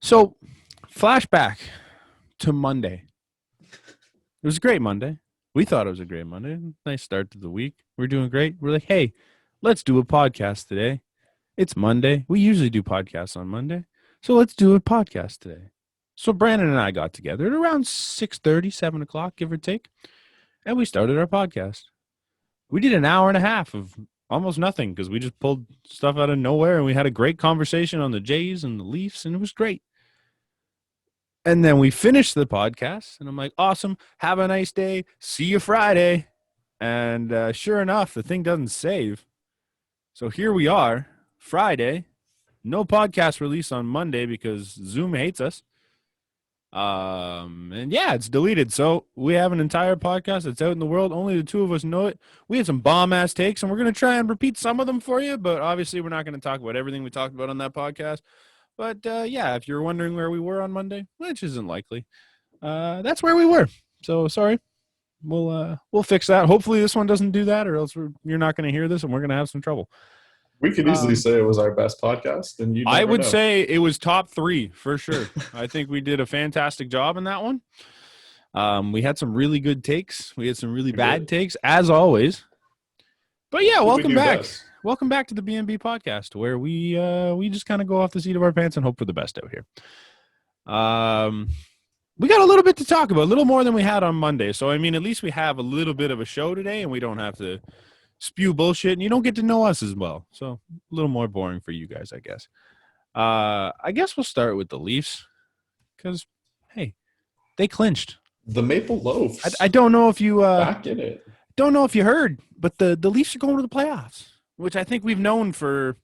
So, flashback to Monday. It was a great Monday. We thought it was a great Monday. Nice start to the week. We're doing great. We're like, hey, let's do a podcast today. It's Monday. We usually do podcasts on Monday. So let's do a podcast today. So Brandon and I got together at around 6:30, 7 o'clock, give or take. And we started our podcast. We did an hour and a half of almost nothing because we just pulled stuff out of nowhere. And we had a great conversation on the Jays and the Leafs. And it was great. And then we finished the podcast, and I'm like, awesome. Have a nice day. See you Friday. And sure enough, the thing doesn't save. So here we are, Friday. No podcast release on Monday because Zoom hates us. And yeah, it's deleted. So we have an entire podcast that's out in the world. Only the two of us know it. We had some bomb-ass takes, and we're going to try and repeat some of them for you. But obviously, we're not going to talk about everything we talked about on that podcast. But, yeah, if you're wondering where we were on Monday, which isn't likely, that's where we were. So, sorry. We'll fix that. Hopefully this one doesn't do that, or else you're not going to hear this, and we're going to have some trouble. We could easily say it was our best podcast, and you I would know. say it was top 3, for sure. I think we did a fantastic job in that one. We had some really good takes. We had some really bad takes, as always. But, yeah, welcome back. Best. Welcome back to the BnB podcast, where we just kind of go off the seat of our pants and hope for the best out here. We got a little bit to talk about, a little more than we had on Monday. So, I mean, at least we have a little bit of a show today, and we don't have to spew bullshit, and you don't get to know us as well. So, a little more boring for you guys, I guess. I guess we'll start with the Leafs because, hey, they clinched. The Maple Loafs. I don't know if you back in it. Don't know if you heard, but the Leafs are going to the playoffs. Which I think we've known for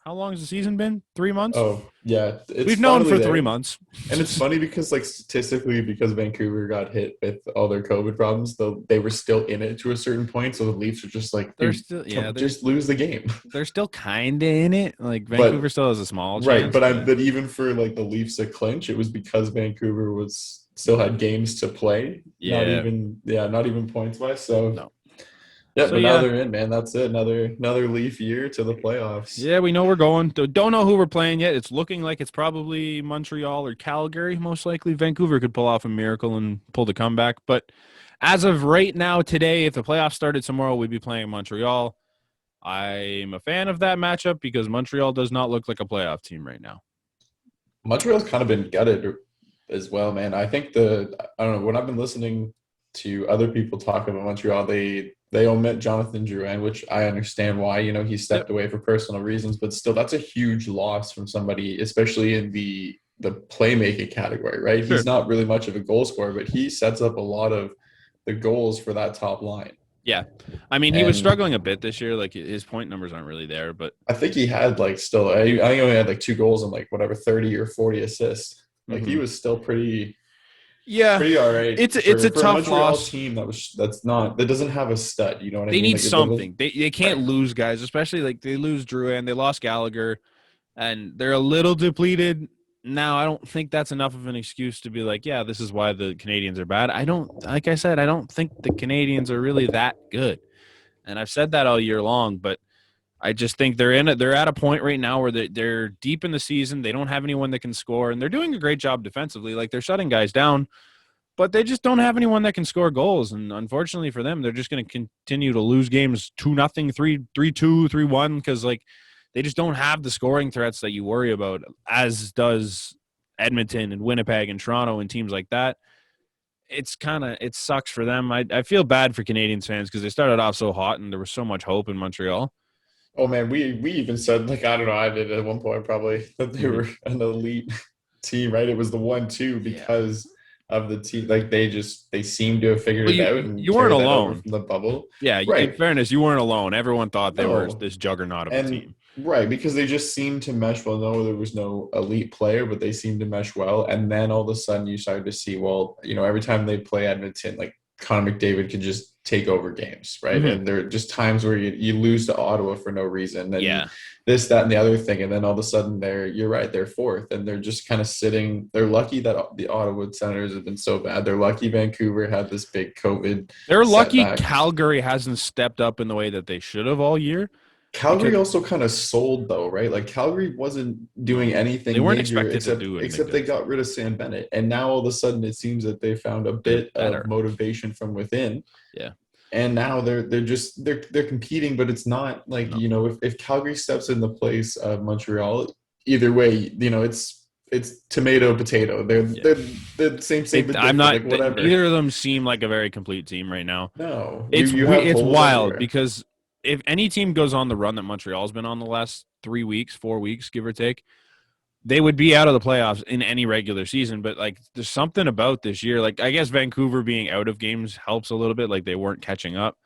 how long has the season been? 3 months? Oh, yeah. We've known for 3 months. And it's funny because, like, statistically, because Vancouver got hit with all their COVID problems, though they were still in it to a certain point. So the Leafs are just like, just lose the game. They're still kind of in it. Like, Vancouver still has a small chance. Right, but even for, like, the Leafs to clinch, it was because Vancouver still had games to play. Yeah. Not even points-wise. So no. Yeah, so, but now they're in, man. That's it. Another Leaf year to the playoffs. Yeah, we know we're going. Don't know who we're playing yet. It's looking like it's probably Montreal or Calgary, most likely. Vancouver could pull off a miracle and pull the comeback. But as of right now, today, if the playoffs started tomorrow, we'd be playing Montreal. I'm a fan of that matchup because Montreal does not look like a playoff team right now. Montreal's kind of been gutted as well, man. I think I don't know, when I've been listening to other people talk about Montreal, they omit Jonathan Drouin, which I understand why. You know, he stepped away for personal reasons, but still, that's a huge loss from somebody, especially in the playmaking category, right? Sure. He's not really much of a goal scorer, but he sets up a lot of the goals for that top line. Yeah. I mean, he was struggling a bit this year. Like, his point numbers aren't really there, but I think he had, like, still, I think he only had, like, 2 goals and, like, whatever, 30 or 40 assists. Like, he was still pretty all right. It's a tough loss team that doesn't have a stud. You know what I mean? They need something. They can't lose guys, especially like they lose Drouin, they lost Gallagher, and they're a little depleted now. I don't think that's enough of an excuse to be like, yeah, this is why the Canadians are bad. I don't think the Canadians are really that good, and I've said that all year long, but I just think they're at a point right now where they're deep in the season. They don't have anyone that can score, and they're doing a great job defensively. Like, they're shutting guys down, but they just don't have anyone that can score goals. And unfortunately for them, they're just going to continue to lose games 2-0, 3-2, 3-1 because, like, they just don't have the scoring threats that you worry about, as does Edmonton and Winnipeg and Toronto and teams like that. It sucks for them. I feel bad for Canadians fans because they started off so hot and there was so much hope in Montreal. Oh, man, we even said, like, I don't know, I did at one point probably, that they were an elite team, right? It was the 1-2 because of the team. Like, they seemed to have figured it out. And you weren't alone. From the bubble. Yeah, right. In fairness, you weren't alone. Everyone thought they were this juggernaut of a team. Right, because they just seemed to mesh well. No, there was no elite player, but they seemed to mesh well. And then all of a sudden you started to see, well, you know, every time they play Edmonton, like, Connor McDavid could just take over games, right? Mm-hmm. And there are just times where you lose to Ottawa for no reason. And this, that, and the other thing. And then all of a sudden you're right, they're fourth. And they're just kind of sitting. They're lucky that the Ottawa Senators have been so bad. They're lucky Vancouver had this big COVID They're lucky setback. Calgary hasn't stepped up in the way that they should have all year. Calgary also kind of sold though, right? Like Calgary wasn't doing They anything weren't major expected to except do anything except they good. got rid of Sam Bennett, and now all of a sudden it seems that they found a They're bit of better. motivation from within, Yeah. and now they're competing, but it's not like No. if Calgary steps in the place of Montreal, either way, it's tomato potato. They're Yeah. they're the same but I'm different, not. like whatever. Neither of them seem like a very complete team right now. No, you have It's holes wild everywhere. because if any team goes on the run that Montreal's been on the last 3 weeks, 4 weeks, give or take, they would be out of the playoffs in any regular season. But like, there's something about this year. Like, I guess Vancouver being out of games helps a little bit. Like, they weren't catching up.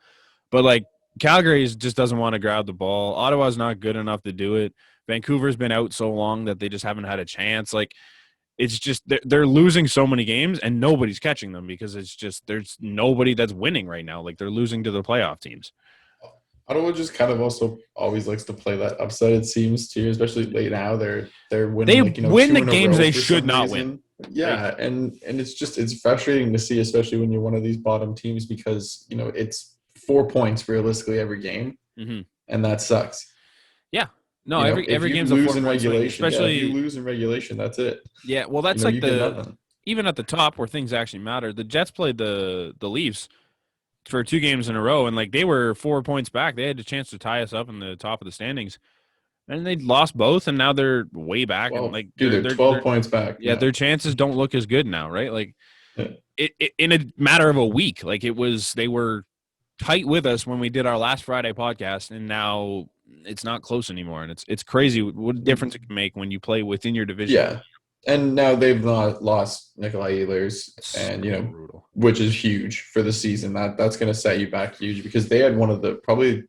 But like, Calgary just doesn't want to grab the ball. Ottawa's not good enough to do it. Vancouver's been out so long that they just haven't had a chance. Like, it's just they're losing so many games and nobody's catching them because it's just there's nobody that's winning right now. Like, they're losing to the playoff teams. Ottawa just kind of also always likes to play that upset. It seems too, especially late now. They're winning They like win two the in a games row they for should some not win. reason. Yeah, and it's frustrating to see, especially when you're one of these bottom teams because it's 4 points realistically every game, Mm-hmm. and that sucks. Yeah. No, If every you game's a lose in 4 point swing, regulation, yeah, if you especially lose in regulation, that's it. yeah. Well, that's like You get nothing. even at the top where things actually matter. The Jets played the Leafs for 2 games in a row, and like they were 4 points back. They had a chance to tie us up in the top of the standings, and they lost both, and now they're way back, and Well, like dude, they're 12 they're points back yeah, now. their chances don't look as good now, right? Like Yeah. it in a matter of a week, like they were tight with us when we did our last Friday podcast, and now it's not close anymore, and it's crazy what difference it can make when you play within your division. Yeah. And now they've not lost Nikolai Ehlers, and So brutal. which is huge for the season. That's going to set you back huge because they had one of the probably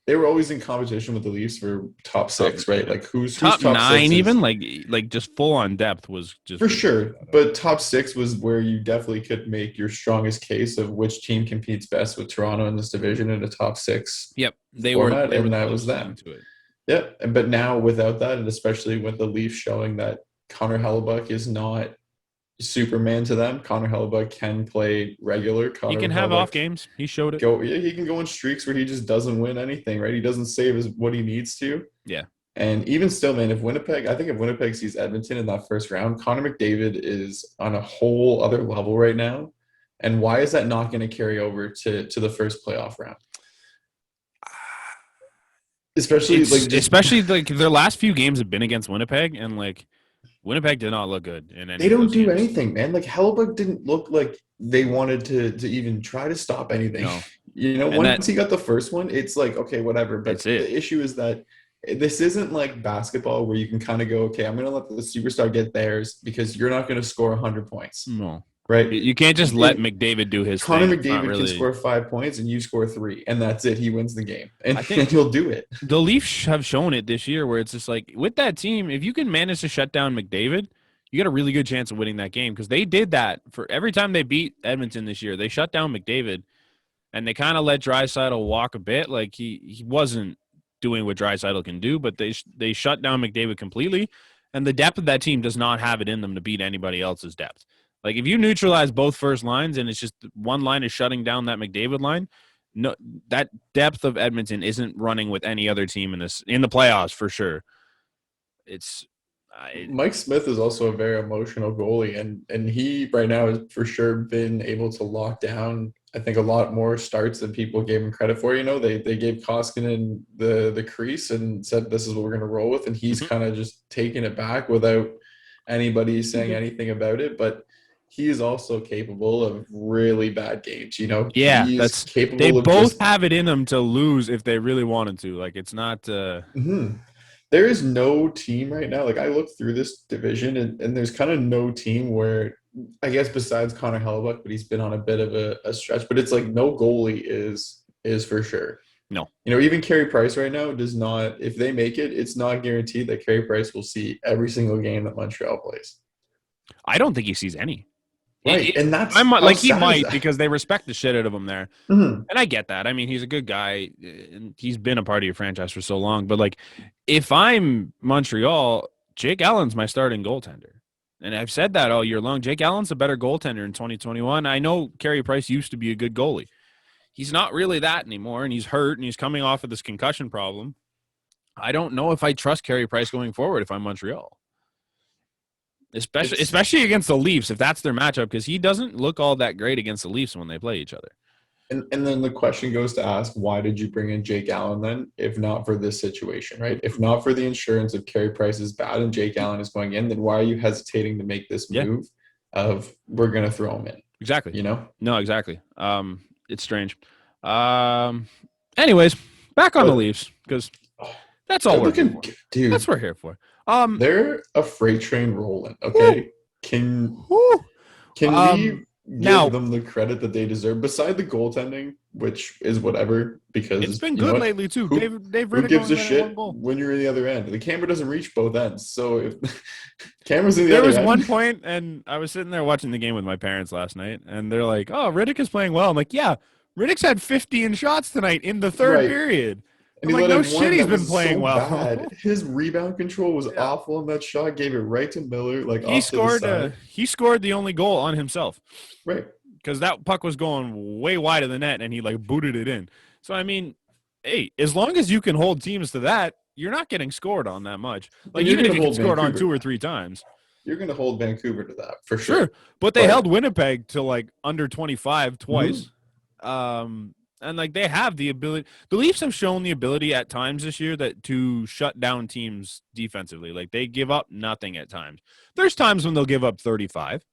they were always in competition with the Leafs for top six, right? Like who's top top nine, six even is, like just full on depth was just for sure. But top six was where you definitely could make your strongest case of which team competes best with Toronto in this division in a top six Yep, format, they were and the that was closest team them. to it. Yeah, but now without that, and especially with the Leafs showing that Connor Hellebuck is not Superman to them. Connor Hellebuck can play regular. He Connor can have off Hellebuck games. He showed it. he can go in streaks where he just doesn't win anything, right? He doesn't save what he needs to. Yeah. And even still, man, if Winnipeg sees Edmonton in that first round, Connor McDavid is on a whole other level right now. And why is that not going to carry over to the first playoff round? Especially like their last few games have been against Winnipeg, and like Winnipeg did not look good in any. They don't do games. anything, man. Like Hellebuck didn't look like they wanted to even try to stop anything. No. Once he got the first one, it's like, okay, whatever. But the issue is that this isn't like basketball where you can kind of go, okay, I'm going to let the superstar get theirs because you're not going to score 100 points. No. Right? You can't just let McDavid do his thing. Connor McDavid can score 5 points and you score 3, and that's it. He wins the game. And he'll do it. The Leafs have shown it this year where it's just like with that team, if you can manage to shut down McDavid, you got a really good chance of winning that game because they did that for every time they beat Edmonton this year. They shut down McDavid, and they kind of let Draisaitl walk a bit. Like he wasn't doing what Draisaitl can do, but they shut down McDavid completely, and the depth of that team does not have it in them to beat anybody else's depth. Like if you neutralize both first lines and it's just one line is shutting down that McDavid line, no, that depth of Edmonton isn't running with any other team in the playoffs for sure. Mike Smith is also a very emotional goalie, and he right now has for sure been able to lock down, I think, a lot more starts than people gave him credit for. They gave Koskinen the crease and said this is what we're going to roll with, and he's kind of just taken it back without anybody saying anything about it. But he is also capable of really bad games. Yeah, he's capable. They of both have it in them to lose if they really wanted to. Like it's not. There is no team right now. Like I look through this division, and there's kind of no team where, I guess besides Connor Hellebuck, but he's been on a bit of a stretch. But it's like no goalie is for sure. No. Even Carey Price right now does not. If they make it, it's not guaranteed that Carey Price will see every single game that Montreal plays. I don't think he sees any. Right, and that's he might because they respect the shit out of him there, and I get that. I mean, he's a good guy, and he's been a part of your franchise for so long. But like, if I'm Montreal, Jake Allen's my starting goaltender, and I've said that all year long. Jake Allen's a better goaltender in 2021. I know Carey Price used to be a good goalie. He's not really that anymore, and he's hurt, and he's coming off of this concussion problem. I don't know if I trust Carey Price going forward if I'm Montreal. It's Especially against the Leafs, if that's their matchup, because he doesn't look all that great against the Leafs when they play each other. and then the question goes to ask, why did you bring in Jake Allen then, if not for this situation, right? If not for the insurance of Carey Price is bad and Jake Allen is going in, then why are you hesitating to make this move of we're gonna throw him in? Exactly. You know? No, exactly. It's strange. Anyways, back on the Leafs, because that's all we're here for. Dude, that's what we're here for. They're a freight train rolling. Okay, can we give them the credit that they deserve? Beside the goaltending, which is whatever, because it's been good lately too. Who gives a shit when you're in the other end? The camera doesn't reach both ends, so if camera's in the other end. There was one point, and I was sitting there watching the game with my parents last night, and they're like, "Oh, Riddick is playing well." I'm like, "Yeah, Riddick's had 15 shots tonight in the third period." And I'm like, no shit, he's been playing well. Bad. His rebound control was awful in that shot. Gave it right to Miller. Like he scored the only goal on himself, right? Because that puck was going way wide of the net, and he like booted it in. So I mean, hey, as long as you can hold teams to that, you're not getting scored on that much. Like even if you get scored on 2 or 3 times, you're going to hold Vancouver to that for sure. But they held Winnipeg to like under 25 twice. And like they have the ability. The Leafs have shown the ability at times this year to shut down teams defensively. Like they give up nothing at times. There's times when they'll give up 35,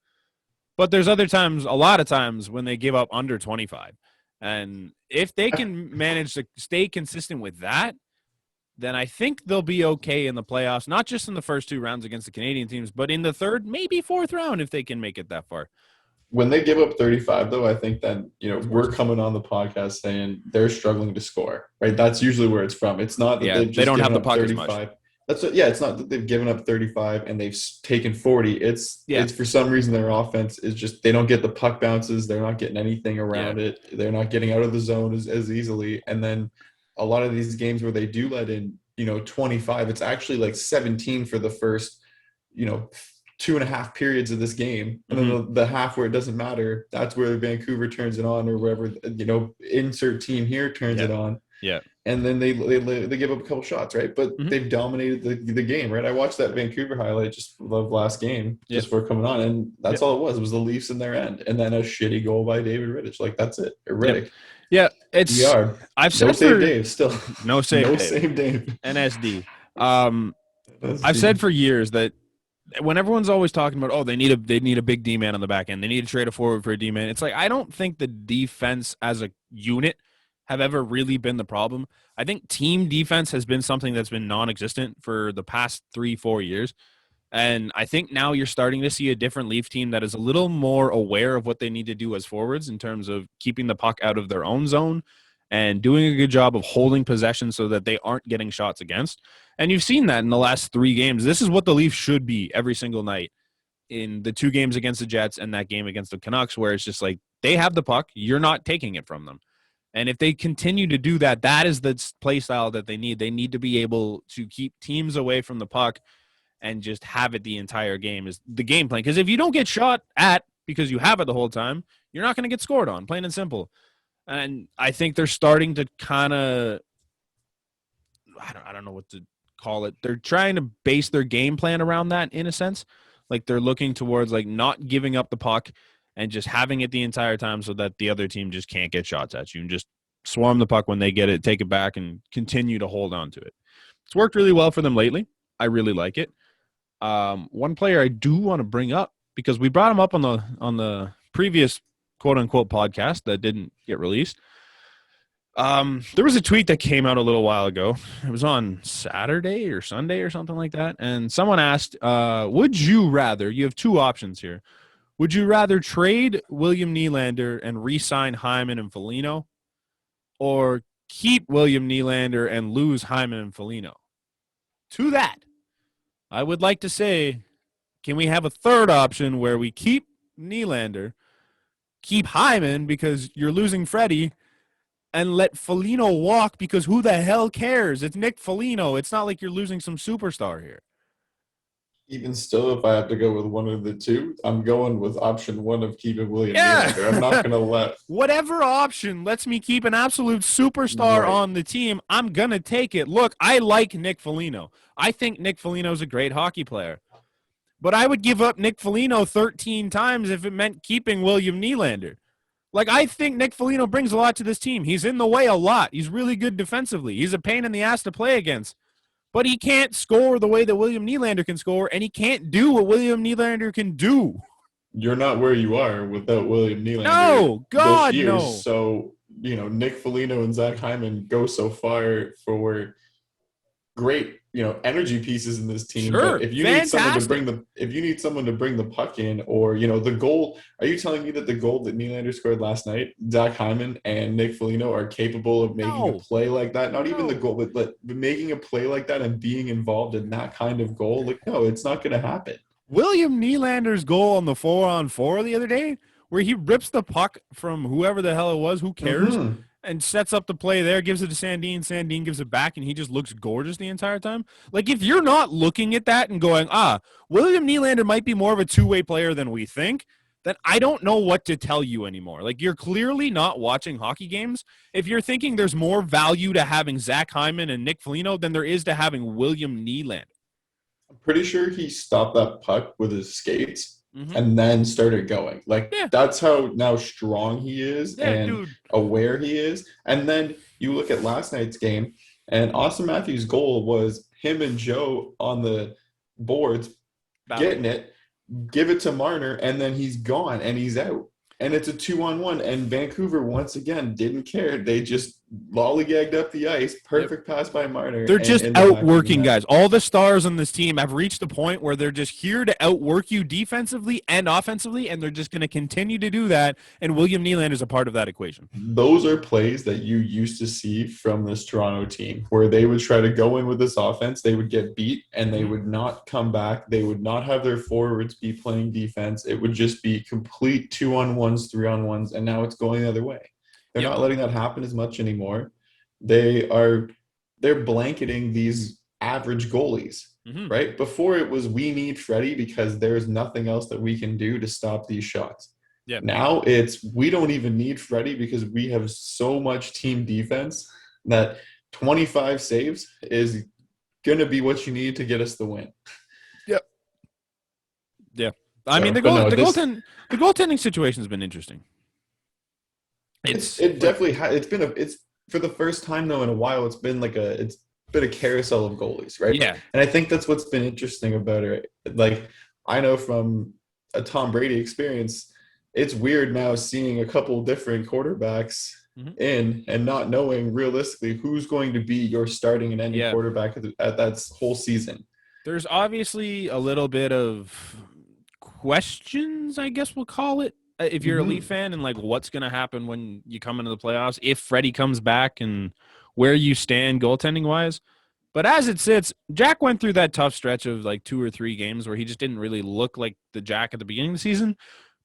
but there's other times, a lot of times, when they give up under 25. And if they can manage to stay consistent with that, then I think they'll be okay in the playoffs. Not just in the first 2 rounds against the Canadian teams, but in the third, maybe 4th round if they can make it that far. When they give up 35, though, I think then, we're coming on the podcast saying they're struggling to score, right? That's usually where it's from. It's not that they don't have the puck as much. It's not that they've given up 35 and they've taken 40. It's for some reason their offense is just they don't get the puck bounces. They're not getting anything around it. They're not getting out of the zone as easily. And then a lot of these games where they do let in, 25, it's actually like 17 for the first, 2.5 periods of this game, and then the half where it doesn't matter, that's where Vancouver turns it on, or wherever insert team here turns it on. Yeah, and then they give up a couple shots, right? But they've dominated the game, right? I watched that Vancouver highlight just of last game just before coming on, and that's all it was. It was the Leafs in their end, and then a shitty goal by David Rittich. Like that's it, or Riddick. Yeah, it's. I've said no save Dave still. No save Dave. NSD. I've said for years that. When everyone's always talking about, they need a big D man on the back end, they need to trade a forward for a D man. It's like I don't think the defense as a unit have ever really been the problem. I think team defense has been something that's been non-existent for the past 3-4 years, and I think now you're starting to see a different Leaf team that is a little more aware of what they need to do as forwards in terms of keeping the puck out of their own zone and doing a good job of holding possession so that they aren't getting shots against. And you've seen that in the last 3 games. This is what the Leafs should be every single night in the 2 games against the Jets and that game against the Canucks, where it's just like they have the puck. You're not taking it from them. And if they continue to do that, that is the play style that they need. They need to be able to keep teams away from the puck and just have it the entire game is the game plan. Because if you don't get shot at because you have it the whole time, you're not going to get scored on, plain and simple. And I think they're starting to kind of, I don't know what to call it. They're trying to base their game plan around that in a sense. Like they're looking towards like not giving up the puck and just having it the entire time so that the other team just can't get shots at you and just swarm the puck when they get it, take it back, and continue to hold on to it. It's worked really well for them lately. I really like it. One player I do want to bring up, because we brought him up on the previous quote-unquote podcast that didn't get released. There was a tweet that came out a little while ago. It was on Saturday or Sunday or something like that. And someone asked, would you rather, you have 2 options here. Would you rather trade William Nylander and re-sign Hyman and Foligno, or keep William Nylander and lose Hyman and Foligno? To that, I would like to say, can we have a third option where we keep Nylander, keep Hyman because you're losing Freddie, and let Foligno walk because who the hell cares? It's Nick Foligno. It's not like you're losing some superstar here. Even still, if I have to go with one of the two, I'm going with option one of keeping William Nylander. I'm not Yeah. going to let. Whatever option lets me keep an absolute superstar Right. on the team, I'm going to take it. Look, I like Nick Foligno. I think Nick Foligno is a great hockey player. But I would give up Nick Foligno 13 times if it meant keeping William Nylander. Like, I think Nick Foligno brings a lot to this team. He's in the way a lot. He's really good defensively. He's a pain in the ass to play against. But he can't score the way that William Nylander can score, and he can't do what William Nylander can do. You're not where you are without William Nylander No, this God, year. no. So, Nick Foligno and Zach Hyman go so far for great, energy pieces in this team. Sure, But if you need someone to fantastic. bring the puck in, or the goal, are you telling me that the goal that Nylander scored last night, Zach Hyman and Nick Foligno are capable of making a No, play like that? Not even the no. goal, but making a play like that and being involved in that kind of goal? Like, no, it's not going to happen. William Nylander's goal on the 4-on-4 the other day, where he rips the puck from whoever the hell it was, who cares, Mm-hmm. and sets up the play there, gives it to Sandin. Sandin gives it back, and he just looks gorgeous the entire time. Like, if you're not looking at that and going, William Nylander might be more of a two-way player than we think, then I don't know what to tell you anymore. Like, you're clearly not watching hockey games if you're thinking there's more value to having Zach Hyman and Nick Foligno than there is to having William Nylander. I'm pretty sure he stopped that puck with his skates Mm-hmm. and then started going. Like, Yeah, that's how now strong he is yeah, and dude. aware he is. And then you look at last night's game, and Austin Matthews' goal was him and Joe on the boards Battle. getting it, give it to Marner, and then he's gone and he's out. And it's a 2-on-1. And Vancouver, once again, didn't care. They just lollygagged up the ice. Yep. Perfect pass by Marner. They're And just in the back of the outworking net. guys. All the stars on this team have reached a point where they're just here to outwork you defensively and offensively, and they're just going to continue to do that. And William Nylander is a part of that equation. Those are plays that you used to see from this Toronto team where they would try to go in with this offense. They would get beat and they would not come back. They would not have their forwards be playing defense. It would just be complete 2-on-1s, 3-on-1s, and now it's going the other way. They're Yep. not letting that happen as much anymore. They're blanketing these average goalies, Mm-hmm. right? Before it was we need Freddie because there's nothing else that we can do to stop these shots. Yep. Now it's we don't even need Freddie because we have so much team defense that 25 saves is going to be what you need to get us the win. Yep. Yeah. I mean, the goaltending situation has been interesting. It's for the first time though in a while. It's been a carousel of goalies, right? Yeah. And I think that's what's been interesting about it. Like, I know from a Tom Brady experience, it's weird now seeing a couple different quarterbacks in and not knowing realistically who's going to be your starting and ending quarterback at that whole season. There's obviously a little bit of questions, I guess we'll call it, if you're a Leaf fan, and like what's going to happen when you come into the playoffs, if Freddie comes back and where you stand goaltending wise. But as it sits, Jack went through that tough stretch of like 2 or 3 games where he just didn't really look like the Jack at the beginning of the season.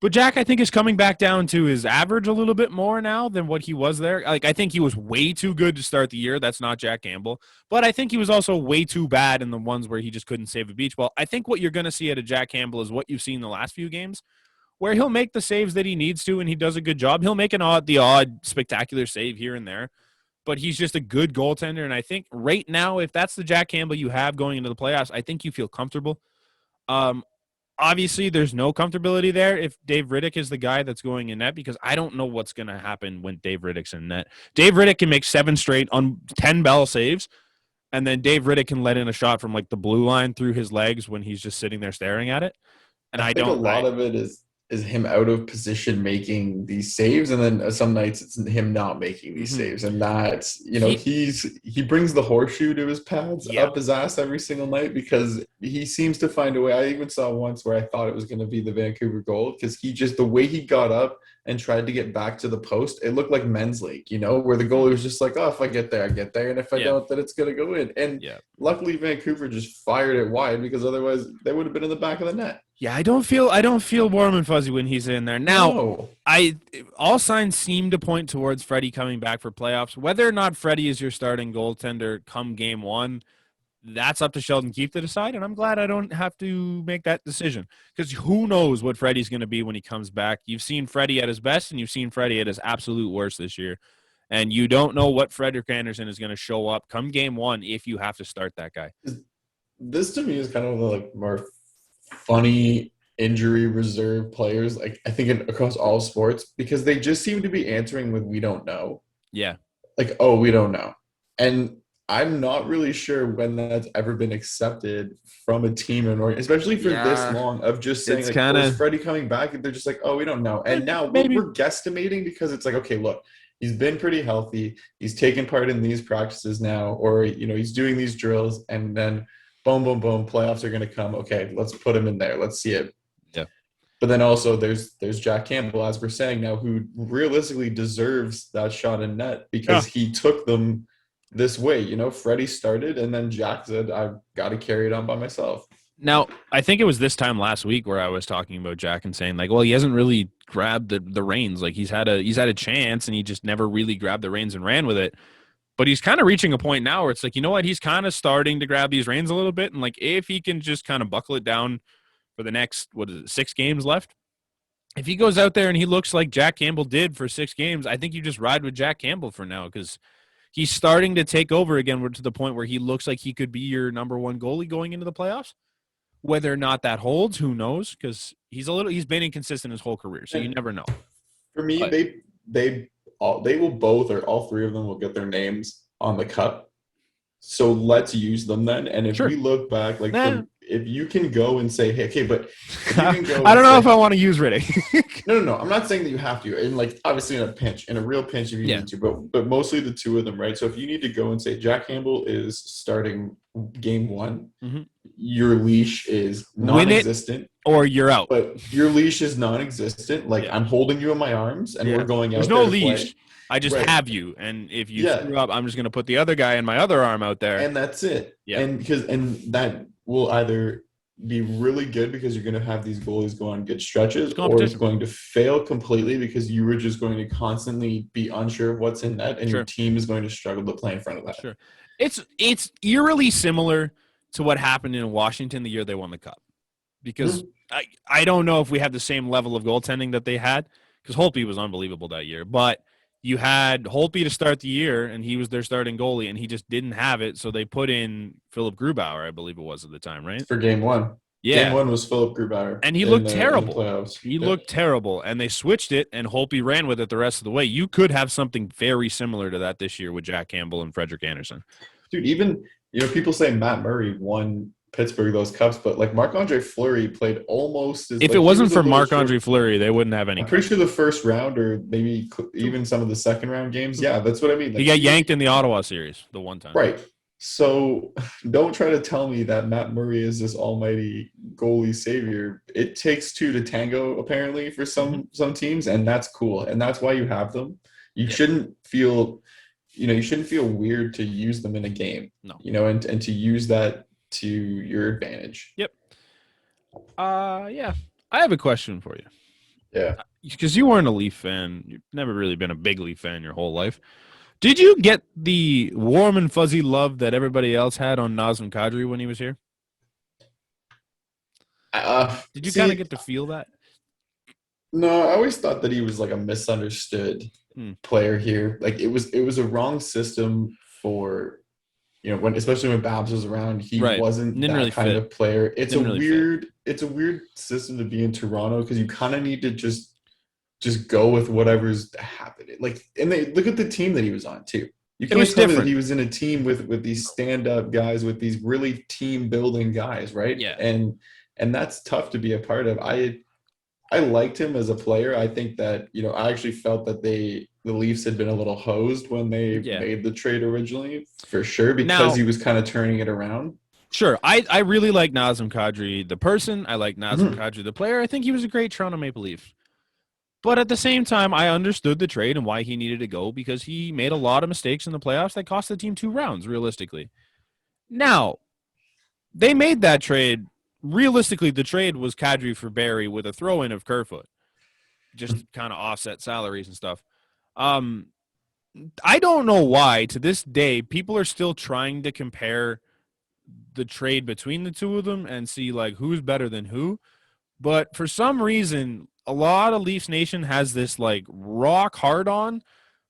But Jack, I think, is coming back down to his average a little bit more now than what he was there. Like, I think he was way too good to start the year. That's not Jack Campbell. But I think he was also way too bad in the ones where he just couldn't save a beach ball. I think what you're going to see out of Jack Campbell is what you've seen the last few games, where he'll make the saves that he needs to, and he does a good job. He'll make the odd spectacular save here and there, but he's just a good goaltender. And I think right now, if that's the Jack Campbell you have going into the playoffs, I think you feel comfortable. Obviously, there's no comfortability there if Dave Riddick is the guy that's going in net, because I don't know what's going to happen when Dave Riddick's in net. Dave Riddick can make 7 straight on 10 bell saves, and then Dave Riddick can let in a shot from like the blue line through his legs when he's just sitting there staring at it. And I think a lot of it is him out of position making these saves, and then some nights it's him not making these saves, and that's he brings the horseshoe to his pads up his ass every single night because he seems to find a way. I even saw once where I thought it was going to be the Vancouver goal because the way he got up and tried to get back to the post, it looked like men's league, where the goalie was just like, oh, if I get there, I get there, and if I don't, then it's going to go in. And luckily Vancouver just fired it wide because otherwise they would have been in the back of the net. Yeah, I don't feel warm and fuzzy when he's in there. Now, all signs seem to point towards Freddie coming back for playoffs. Whether or not Freddie is your starting goaltender come game 1, that's up to Sheldon Keefe to decide, and I'm glad I don't have to make that decision because who knows what Freddie's going to be when he comes back. You've seen Freddie at his best, and you've seen Freddie at his absolute worst this year, and you don't know what Frederik Andersen is going to show up come game one if you have to start that guy. This to me is kind of like more funny injury reserve players, like I think across all sports, because they just seem to be answering with "we don't know." Yeah. Like, oh, we don't know. And I'm not really sure when that's ever been accepted from a team or especially for this long of just saying like, oh, is Freddie coming back? And they're just like, oh, we don't know. And now we're guesstimating because it's like, okay, look, he's been pretty healthy. He's taken part in these practices now, or, he's doing these drills, and then boom, boom, boom, playoffs are going to come. Okay, let's put him in there. Let's see it. Yeah. But then also there's Jack Campbell, as we're saying now, who realistically deserves that shot in net because he took them this way. Freddie started, and then Jack said, I've got to carry it on by myself. Now, I think it was this time last week where I was talking about Jack and saying, like, well, he hasn't really grabbed the reins. Like, he's had a chance, and he just never really grabbed the reins and ran with it. But he's kind of reaching a point now where it's like, you know what? He's kind of starting to grab these reins a little bit. And, like, if he can just kind of buckle it down for the next, 6 games left, if he goes out there and he looks like Jack Campbell did for 6 games, I think you just ride with Jack Campbell for now because he's starting to take over again to the point where he looks like he could be your number one goalie going into the playoffs. Whether or not that holds, who knows? Because he's been inconsistent his whole career, so you never know. For me, they will both, or all three of them will get their names on the cup. So let's use them then. And if we look back, like if you can go and say, hey, okay, but if you can go I don't know if I want to use Riddick. No. I'm not saying that you have to. And like obviously in a real pinch if you need to, but mostly the two of them, right? So if you need to go and say Jack Campbell is starting game 1, your leash is non-existent. Or you're out. But your leash is non-existent. Like I'm holding you in my arms and we're going out. There's no leash. I just have you, and if you screw up, I'm just going to put the other guy in my other arm out there, and that's it. Yeah, and that will either be really good because you're going to have these goalies go on good stretches, or it's going to fail completely because you were just going to constantly be unsure of what's in net, and your team is going to struggle to play in front of that. Sure, it's eerily similar to what happened in Washington the year they won the Cup, because I don't know if we have the same level of goaltending that they had, because Holtby was unbelievable that year, but you had Holtby to start the year, and he was their starting goalie, and he just didn't have it, so they put in Philip Grubauer, I believe it was at the time, right? For game 1. Yeah. Game 1 was Philip Grubauer. And he looked terrible. He looked terrible, and they switched it, and Holtby ran with it the rest of the way. You could have something very similar to that this year with Jack Campbell and Frederik Andersen. Dude, even, people say Matt Murray won Pittsburgh those cups, but like Marc-Andre Fleury played almost as if it wasn't for Marc-Andre Fleury, they wouldn't have any. I'm pretty sure the first round or maybe even some of the second round games. Yeah, that's what I mean. He got yanked in the Ottawa series the one time. Right. So don't try to tell me that Matt Murray is this almighty goalie savior. It takes 2 to tango, apparently, for some teams, and that's cool. And that's why you have them. You shouldn't feel, you shouldn't feel weird to use them in a game. No. And to use that to your advantage. Yep. Yeah. I have a question for you. Yeah. Because you weren't a Leaf fan. You've never really been a big Leaf fan your whole life. Did you get the warm and fuzzy love that everybody else had on Nazem Kadri when he was here? Did you kind of get to feel that? No, I always thought that he was like a misunderstood player here. Like it was a wrong system for especially when Babs was around, he wasn't that really kind of player. It's a weird system to be in Toronto because you kind of need to just go with whatever's happening. Like, and they look at the team that he was on too. You can't tell me that he was in a team with these stand-up guys, with these really team-building guys, right? Yeah. And that's tough to be a part of. I liked him as a player. I think that, I actually felt that the Leafs had been a little hosed when they made the trade originally, for sure, because he was kind of turning it around. Sure. I really like Nazem Kadri, the person. I like Nazem Kadri, the player. I think he was a great Toronto Maple Leaf. But at the same time, I understood the trade and why he needed to go, because he made a lot of mistakes in the playoffs that cost the team 2 rounds, realistically. Now, they made that trade. Realistically, the trade was Kadri for Barry with a throw-in of Kerfoot, just to kind of offset salaries and stuff. I don't know why, to this day, people are still trying to compare the trade between the two of them and see like who's better than who. But for some reason, a lot of Leafs Nation has this like rock hard on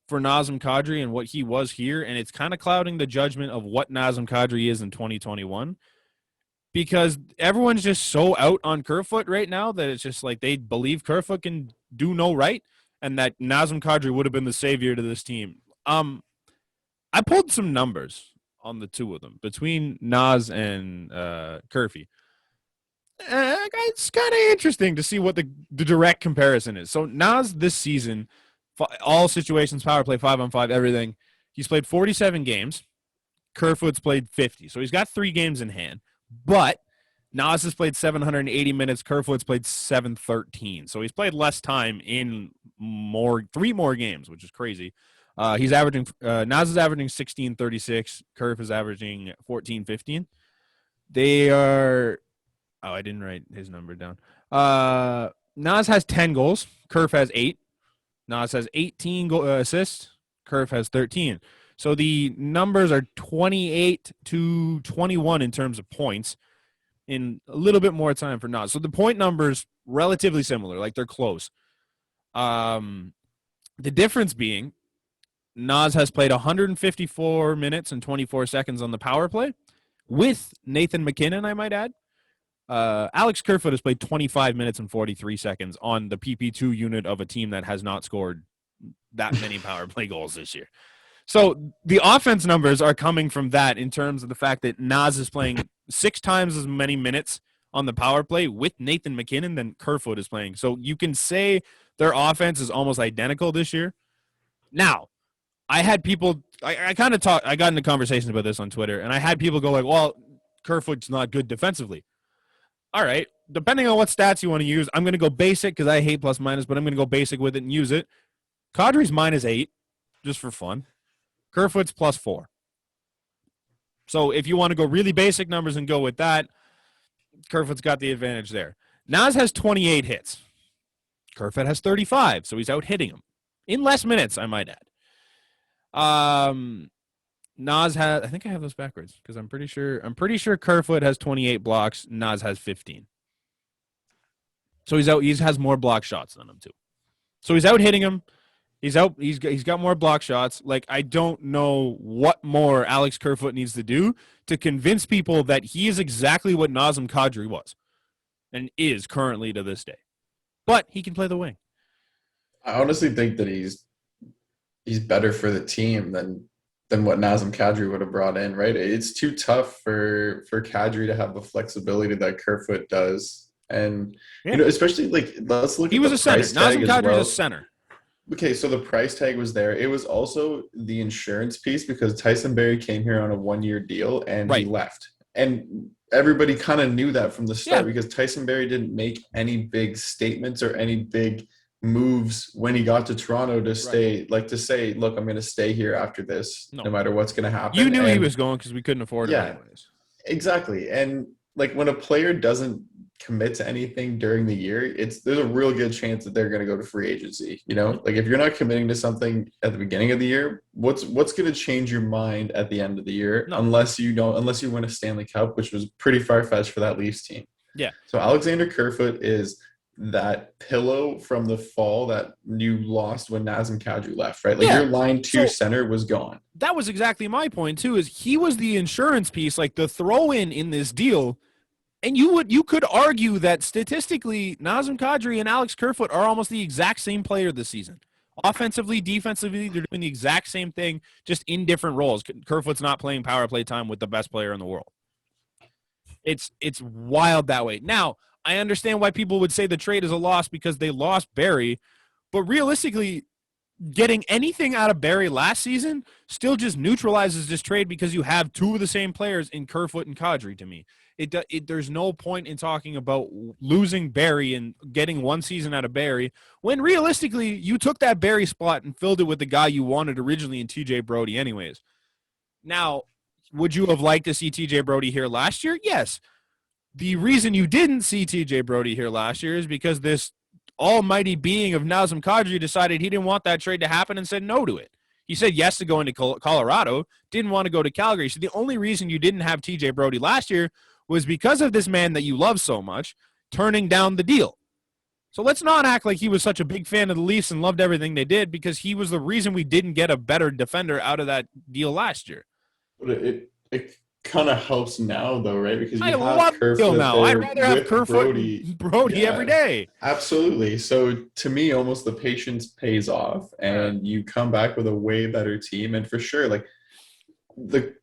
for Nazem Kadri and what he was here, and it's kind of clouding the judgment of what Nazem Kadri is in 2021 because everyone's just so out on Kerfoot right now that it's just like they believe Kerfoot can do no right and that Nazem Kadri would have been the savior to this team. I pulled some numbers on the two of them between Naz and Kerfy. It's kind of interesting to see what the direct comparison is. So Naz this season, all situations, power play, 5-on-5, everything, he's played 47 games. Kerfoot's played 50. So he's got 3 games in hand. But Naz has played 780 minutes. Kerfoot's played 713. So he's played less time in 3 more games, which is crazy. He's averaging Naz is averaging 16:36. Kerf is averaging 14:15. They are. Oh, I didn't write his number down. Naz has 10 goals. Kerf has 8. Naz has 18 assists. Kerf has 13. So the numbers are 28 to 21 in terms of points in a little bit more time for Naz. So the point numbers relatively similar, like they're close. The difference being Naz has played 154 minutes and 24 seconds on the power play with Nathan MacKinnon, I might add. Alex Kerfoot has played 25 minutes and 43 seconds on the PP2 unit of a team that has not scored that many power play goals this year. So the offense numbers are coming from that in terms of the fact that Naz is playing 6 times as many minutes on the power play with Nathan MacKinnon than Kerfoot is playing. So you can say their offense is almost identical this year. Now, I had people I got into conversations about this on Twitter, and I had people go like, well, Kerfoot's not good defensively. All right, depending on what stats you want to use, I'm going to go basic because I hate plus minus, but I'm going to go basic with it and use it. Kadri's -8, just for fun. Kerfoot's +4. So if you want to go really basic numbers and go with that, Kerfoot's got the advantage there. Naz has 28 hits. Kerfoot has 35, so he's out hitting him. In less minutes, I might add. Naz has, I think I have those backwards because I'm pretty sure Kerfoot has 28 blocks, Naz has 15. So he has more block shots than him too. So he's out hitting him. He's got more block shots. Like, I don't know what more Alex Kerfoot needs to do to convince people that he is exactly what Nazem Kadri was and is currently to this day. But he can play the wing. I honestly think that he's better for the team than what Nazem Kadri would have brought in, right? It's too tough for Kadri to have the flexibility that Kerfoot does. And, especially, like, let's look at the price tag as well. Nazem Kadri's a center. Okay, so the price tag was there. It was also the insurance piece because Tyson Barrie came here on a 1-year deal and he left. And everybody kind of knew that from the start because Tyson Barrie didn't make any big statements or any big moves when he got to Toronto to stay, to say, look, I'm going to stay here after this, no matter what's going to happen. You knew he was going because we couldn't afford it anyways. Exactly. And, like, when a player doesn't commit to anything during the year, there's a real good chance that they're going to go to free agency. Like, if you're not committing to something at the beginning of the year, what's going to change your mind at the end of the year? No. Unless you win a Stanley Cup, which was pretty far-fetched for that Leafs team. Yeah. So Alexander Kerfoot is that pillow from the fall that you lost when Nazem Kadri left, right? Like, your line 2 center was gone. That was exactly my point too, is he was the insurance piece, like the throw-in in this deal. And you could argue that statistically, Nazem Kadri and Alex Kerfoot are almost the exact same player this season. Offensively, defensively, they're doing the exact same thing, just in different roles. Kerfoot's not playing power play time with the best player in the world. It's wild that way. Now, I understand why people would say the trade is a loss because they lost Barrie, but realistically, getting anything out of Barrie last season still just neutralizes this trade because you have 2 of the same players in Kerfoot and Kadri to me. There's no point in talking about losing Barrie and getting 1 season out of Barrie when realistically you took that Barrie spot and filled it with the guy you wanted originally in TJ Brodie anyways. Now, would you have liked to see TJ Brodie here last year? Yes. The reason you didn't see TJ Brodie here last year is because this almighty being of Nazem Kadri decided he didn't want that trade to happen and said no to it. He said yes to going to Colorado, didn't want to go to Calgary. So the only reason you didn't have TJ Brody last year was because of this man that you love so much turning down the deal. So let's not act like he was such a big fan of the Leafs and loved everything they did, because he was the reason we didn't get a better defender out of that deal last year. But it kind of helps now, though, right? Because I love Kerfoot now. I'd rather have Kerfoot and Brody every day. Absolutely. So to me, almost the patience pays off, and you come back with a way better team. And for sure, like Adam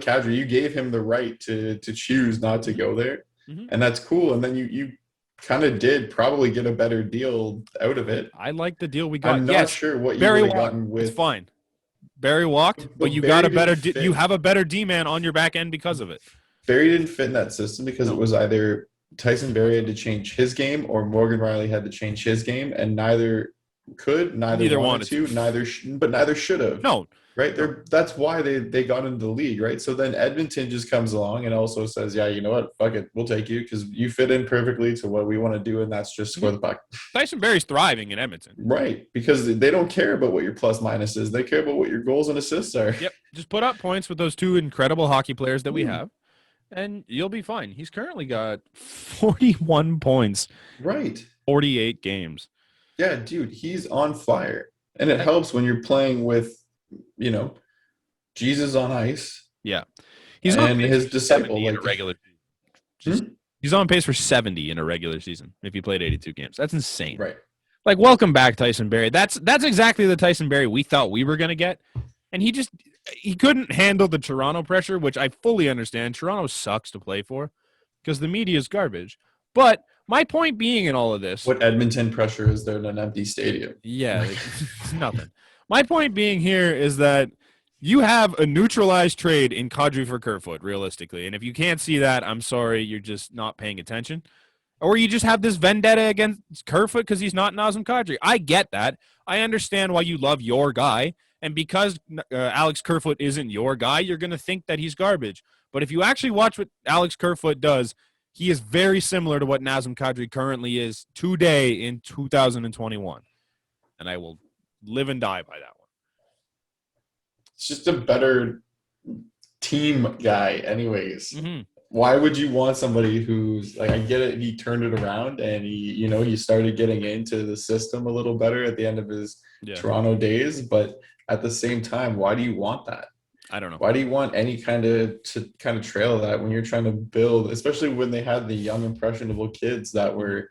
Kadri, you gave him the right to choose not to go there, and that's cool. And then you kind of did probably get a better deal out of it. I like the deal we got. I'm not sure what you would have gotten with. It's fine. Barry walked, but you got a better. You have a better D-man on your back end because of it. Barry didn't fit in that system because it was either Tyson Barrie had to change his game or Morgan Riley had to change his game, and neither wanted to, neither should have. No. Right? That's why they got into the league, right? So then Edmonton just comes along and also says, yeah, you know what? Fuck it. We'll take you because you fit in perfectly to what we want to do, and that's just score the puck. Tyson Barrie's thriving in Edmonton. Right, because they don't care about what your plus minus is. They care about what your goals and assists are. Yep. Just put up points with those two incredible hockey players that we have, and you'll be fine. He's currently got 41 points. Right. 48 games. Yeah, dude, he's on fire. And it helps when you're playing with, Jesus on ice. Yeah. He's on his disciple in a regular season. He's on pace for 70 in a regular season if he played 82 games. That's insane. Right. Like, welcome back, Tyson Barrie. That's exactly the Tyson Barrie we thought we were going to get. And he couldn't handle the Toronto pressure, which I fully understand. Toronto sucks to play for because the media is garbage. But my point being in all of this. What Edmonton pressure is there in an empty stadium? Yeah, it's nothing. My point being here is that you have a neutralized trade in Kadri for Kerfoot, realistically. And if you can't see that, I'm sorry, you're just not paying attention. Or you just have this vendetta against Kerfoot because he's not Nazem Kadri. I get that. I understand why you love your guy. And because Alex Kerfoot isn't your guy, you're going to think that he's garbage. But if you actually watch what Alex Kerfoot does, he is very similar to what Nazem Kadri currently is today in 2021. And I will live and die by that one. It's just a better team guy anyways. Why would you want somebody who's like, I get it, he turned it around and he started getting into the system a little better at the end of his Toronto days, but at the same time, why do you want that? I don't know. Why do you want any kind of trail of that when you're trying to build, especially when they had the young impressionable kids that were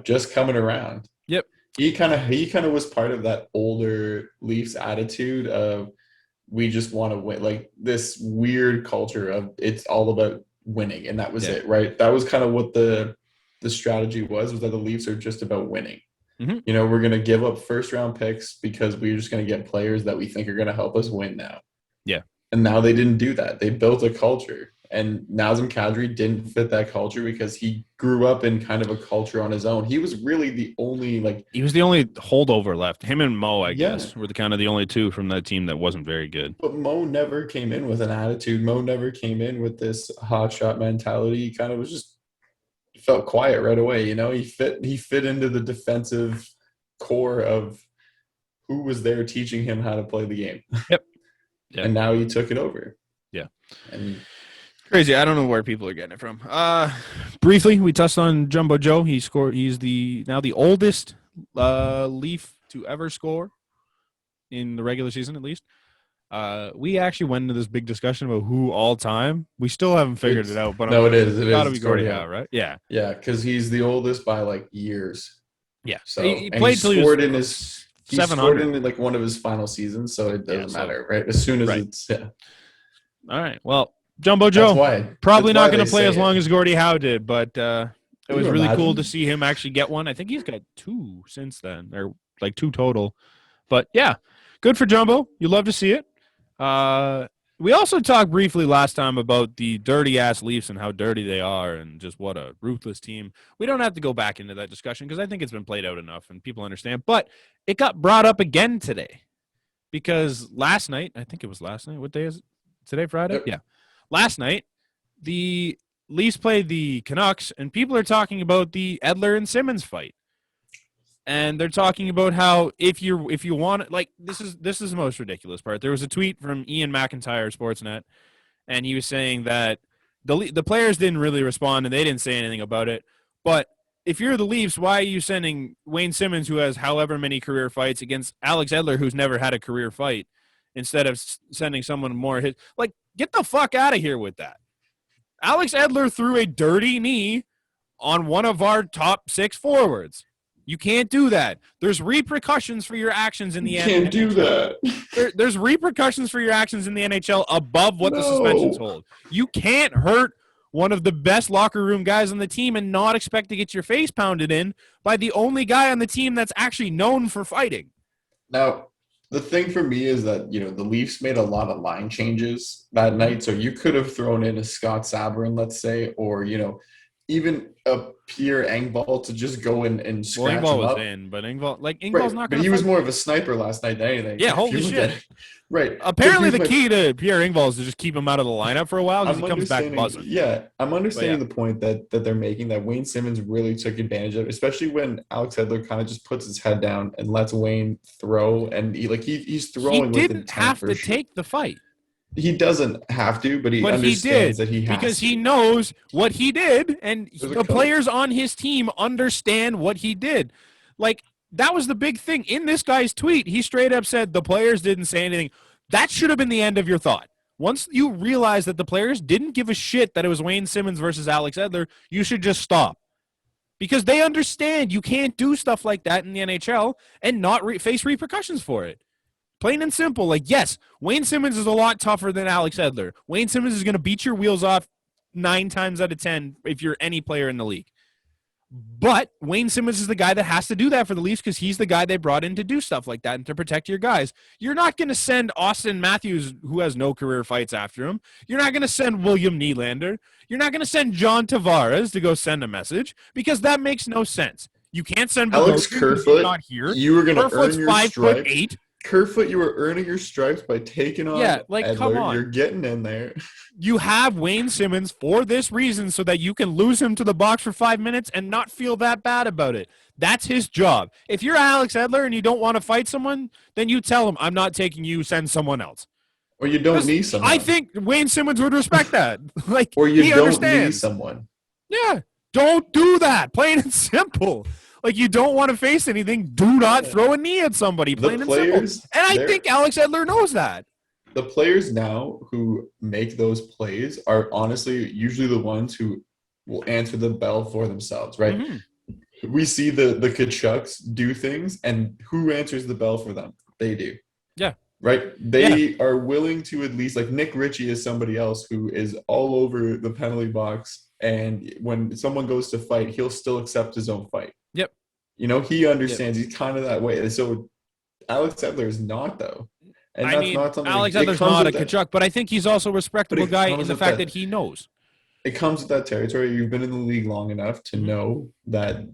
just coming around? Yep. He kind of was part of that older Leafs attitude of we just want to win, like this weird culture of it's all about winning, and that was it, right? That was kind of what the strategy was that the Leafs are just about winning. We're going to give up first round picks because we're just going to get players that we think are going to help us win now. Yeah. And now they didn't do that. They built a culture. And Nazem Kadri didn't fit that culture because he grew up in kind of a culture on his own. He was really the only he was the only holdover left. Him and Mo, I guess, were the only two from that team that wasn't very good. But Mo never came in with an attitude. Mo never came in with this hotshot mentality. He kind of was just felt quiet right away. He fit into the defensive core of who was there teaching him how to play the game. Yep. And now he took it over. Yeah. And crazy. I don't know where people are getting it from. Briefly, we touched on Jumbo Joe. He scored. He's now the oldest Leaf to ever score in the regular season, at least. We actually went into this big discussion about who all time. We still haven't figured it out, but no, it is. It gotta is. be Gordie Howe, right? Yeah. Yeah, because he's the oldest by years. Yeah. So he played till he scored was in his 700 in one of his final seasons, so it doesn't matter, right? As soon as it's All right. Well, Jumbo Joe probably not going to play as long as Gordie Howe did, but it was really cool to see him actually get one. I think he's got 2 since then, or 2 total. But yeah, good for Jumbo. You love to see it. We also talked briefly last time about the dirty-ass Leafs and how dirty they are and just what a ruthless team. We don't have to go back into that discussion because I think it's been played out enough and people understand. But it got brought up again today because last night, I think it was last night. What day is it? Today, Friday? Yep. Yeah. Last night, the Leafs played the Canucks, and people are talking about the Edler and Simmons fight. and they're talking about how if you want, like, this is the most ridiculous part. There was a tweet from Ian McIntyre, Sportsnet, and he was saying that the players didn't really respond and they didn't say anything about it. But if you're the Leafs, why are you sending Wayne Simmons, who has however many career fights, against Alex Edler, who's never had a career fight, instead of sending someone more hit? Like, get the fuck out of here with that. Alex Edler threw a dirty knee on one of our top 6 forwards. You can't do that. There's repercussions for your actions in the NHL. You can't do that. There's repercussions for your actions in the NHL above what the suspensions hold. You can't hurt one of the best locker room guys on the team and not expect to get your face pounded in by the only guy on the team that's actually known for fighting. Now, the thing for me is that, the Leafs made a lot of line changes that night. So you could have thrown in a Scott Sabourin, let's say, or, even a Pierre Engvall to just go in and scratch him up. Engvall was in, but Engvall's not going to. But he was more of a sniper last night than anything. Yeah, holy shit. Right. Apparently the key to Pierre Engvall is to just keep him out of the lineup for a while because he comes back buzzing. Yeah, I'm understanding the point that they're making, that Wayne Simmons really took advantage of, especially when Alex Edler kind of just puts his head down and lets Wayne throw, and he's throwing. He didn't have to take the fight. He doesn't have to, but he understands that he has because to. He knows what he did, and the players on his team understand what he did. Like, that was the big thing. In this guy's tweet, he straight up said the players didn't say anything. That should have been the end of your thought. Once you realize that the players didn't give a shit that it was Wayne Simmons versus Alex Edler, you should just stop. Because they understand you can't do stuff like that in the NHL and not face repercussions for it. Plain and simple. Like, yes, Wayne Simmons is a lot tougher than Alex Edler. Wayne Simmons is going to beat your wheels off 9 times out of 10 if you're any player in the league. But Wayne Simmons is the guy that has to do that for the Leafs because he's the guy they brought in to do stuff like that and to protect your guys. You're not going to send Austin Matthews, who has no career fights after him. You're not going to send William Nylander. You're not going to send John Tavares to go send a message because that makes no sense. You can't send Alex Kerfoot. Not here. You were going to earn your 5'8". Kerfoot, you were earning your stripes by taking on Edler. Come on. You're getting in there. You have Wayne Simmons for this reason so that you can lose him to the box for 5 minutes and not feel that bad about it. That's his job. If you're Alex Edler and you don't want to fight someone, then you tell him, I'm not taking you, send someone else. Or you don't need someone. I think Wayne Simmons would respect that. Or you don't understands. need someone. Yeah, don't do that. Plain and simple. Like, you don't want to face anything, do not throw a knee at somebody, plain and simple. And I think Alex Edler knows that. The players now who make those plays are honestly usually the ones who will answer the bell for themselves, right? Mm-hmm. We see the Kachucks do things, and who answers the bell for them? They do. Yeah. Right? They are willing to at least, like Nick Ritchie is somebody else who is all over the penalty box, and when someone goes to fight, he'll still accept his own fight. Yep. He understands. He's kind of that way. And so Alex Edler is not, though. And not something. Alex Edler's not a Kachuk, but I think he's also a respectable guy in the fact that he knows. It comes with that territory. You've been in the league long enough to know that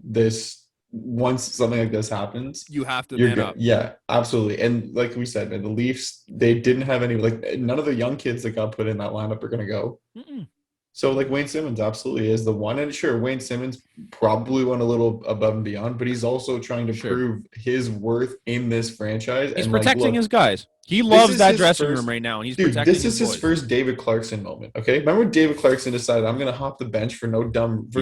once something like this happens, you have to man up. Yeah, absolutely. And like we said, man, the Leafs, they didn't have any, none of the young kids that got put in that lineup are going to go. Mm-mm. So, Wayne Simmons absolutely is the one. And sure, Wayne Simmons probably went a little above and beyond, but he's also trying to prove his worth in this franchise. He's protecting his guys. He loves that dressing room right now, and he's protecting his boys. This is his first David Clarkson moment, okay? Remember when David Clarkson decided, I'm going to hop the bench for no good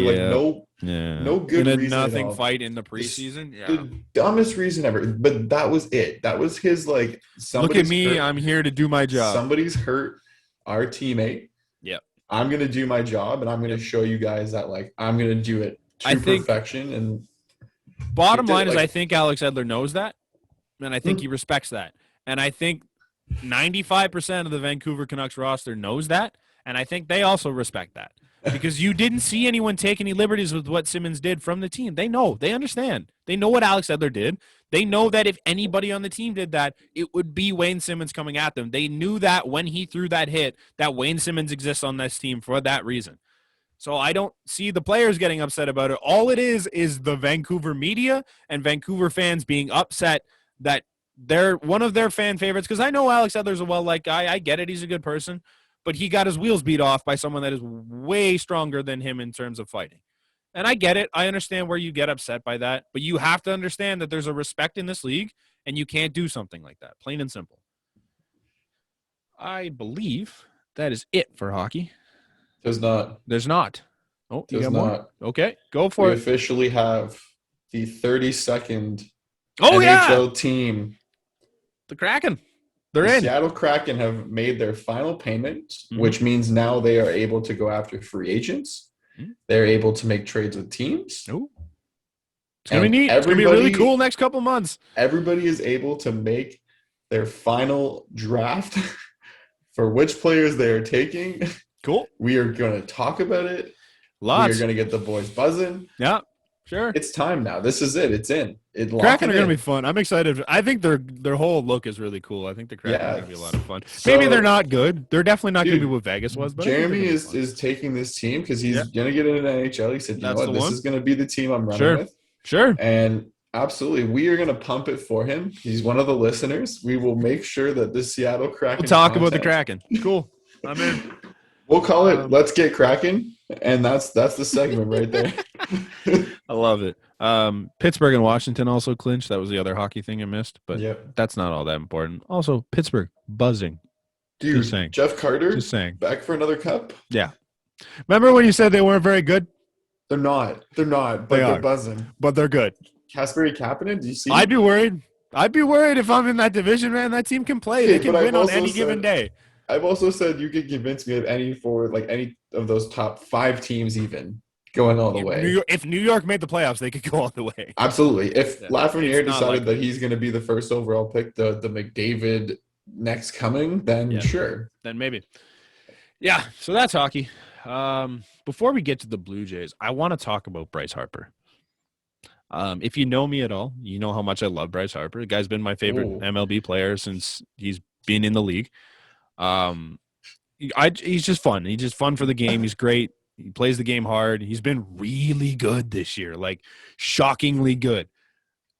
reason nothing fight in the preseason? The dumbest reason ever. But that was it. That was his, look at me, I'm here to do my job. Somebody's hurt our teammate. Yep. I'm going to do my job, and I'm going to show you guys that, I'm going to do it to perfection. And bottom line is I think Alex Edler knows that, and I think he respects that. And I think 95% of the Vancouver Canucks roster knows that, and I think they also respect that. Because you didn't see anyone take any liberties with what Simmons did from the team. They know. They understand. They know what Alex Edler did. They know that if anybody on the team did that, it would be Wayne Simmons coming at them. They knew that when he threw that hit, that Wayne Simmons exists on this team for that reason. So I don't see the players getting upset about it. All it is the Vancouver media and Vancouver fans being upset that they're one of their fan favorites. Because I know Alex Edler's a well-liked guy. I get it. He's a good person. But he got his wheels beat off by someone that is way stronger than him in terms of fighting. And I get it. I understand where you get upset by that. But you have to understand that there's a respect in this league, and you can't do something like that. Plain and simple. I believe that is it for hockey. Does not. There's not. Oh, you Does got not. more? Okay, go for We it. officially have the 32nd Oh, NHL yeah. team. The Kraken. They're The in. Seattle Kraken have made their final payment, Mhm. which means now they are able to go after free agents. Mhm. They're able to make trades with teams. Oh. It's going to be And neat. It's going to be really cool next couple months. Everybody is able to make their final draft for which players they are taking. Cool. We are going to talk about it. Lots. We are going to get the boys buzzing. Yeah, sure. It's time now. This is it. It's in. Kraken are going to be fun. I'm excited. I think their whole look is really cool. I think the Kraken are going to be a lot of fun. Maybe they're not good. They're definitely not going to be what Vegas was. But Jeremy is taking this team because he's going to get into the NHL. He said, you know what, this is going to be the team I'm running with. Sure. And absolutely, we are going to pump it for him. He's one of the listeners. We will make sure that the Seattle Kraken. We'll talk about the Kraken. Cool. I'm in. We'll call it "Let's Get Kraken," and that's the segment right there. I love it. Pittsburgh and Washington also clinched. That was the other hockey thing I missed, but that's not all that important. Also, Pittsburgh buzzing. Dude, just saying. Jeff Carter, just saying. Back for another cup. Yeah. Remember when you said they weren't very good? They're not, but they're buzzing. But they're good. Kasperi Kapanen, do you see? I'd be worried. If I'm in that division, man. That team can play. They can win on any given day. I've also said you could convince me of any of those top 5 teams even going all the way. If New York made the playoffs, they could go all the way. Absolutely. If Lafreniere decided that he's going to be the first overall pick, the McDavid next coming, then sure. Then maybe. Yeah, so that's hockey. Before we get to the Blue Jays, I want to talk about Bryce Harper. If you know me at all, you know how much I love Bryce Harper. The guy's been my favorite MLB player since he's been in the league. He's just fun. He's just fun for the game. He's great. He plays the game hard. He's been really good this year, like shockingly good.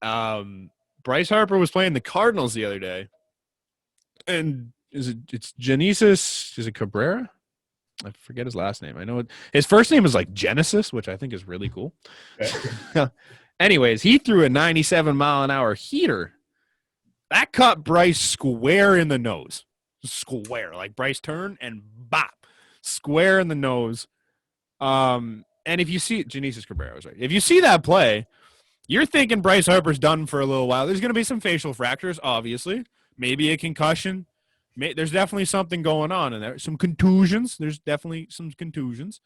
Bryce Harper was playing the Cardinals the other day, and it's Genesis? Is it Cabrera? I forget his last name. I know his first name is like Genesis, which I think is really cool. Okay. Anyways, he threw a 97-mile-an-hour heater. That caught Bryce square in the nose. Square. Like Bryce turned and bop. Square in the nose. And if you see Genesis Cabrera was right. If you see that play, you're thinking Bryce Harper's done for a little while. There's going to be some facial fractures, obviously. Maybe a concussion. There's definitely something going on in there. Some contusions. There's definitely some contusions.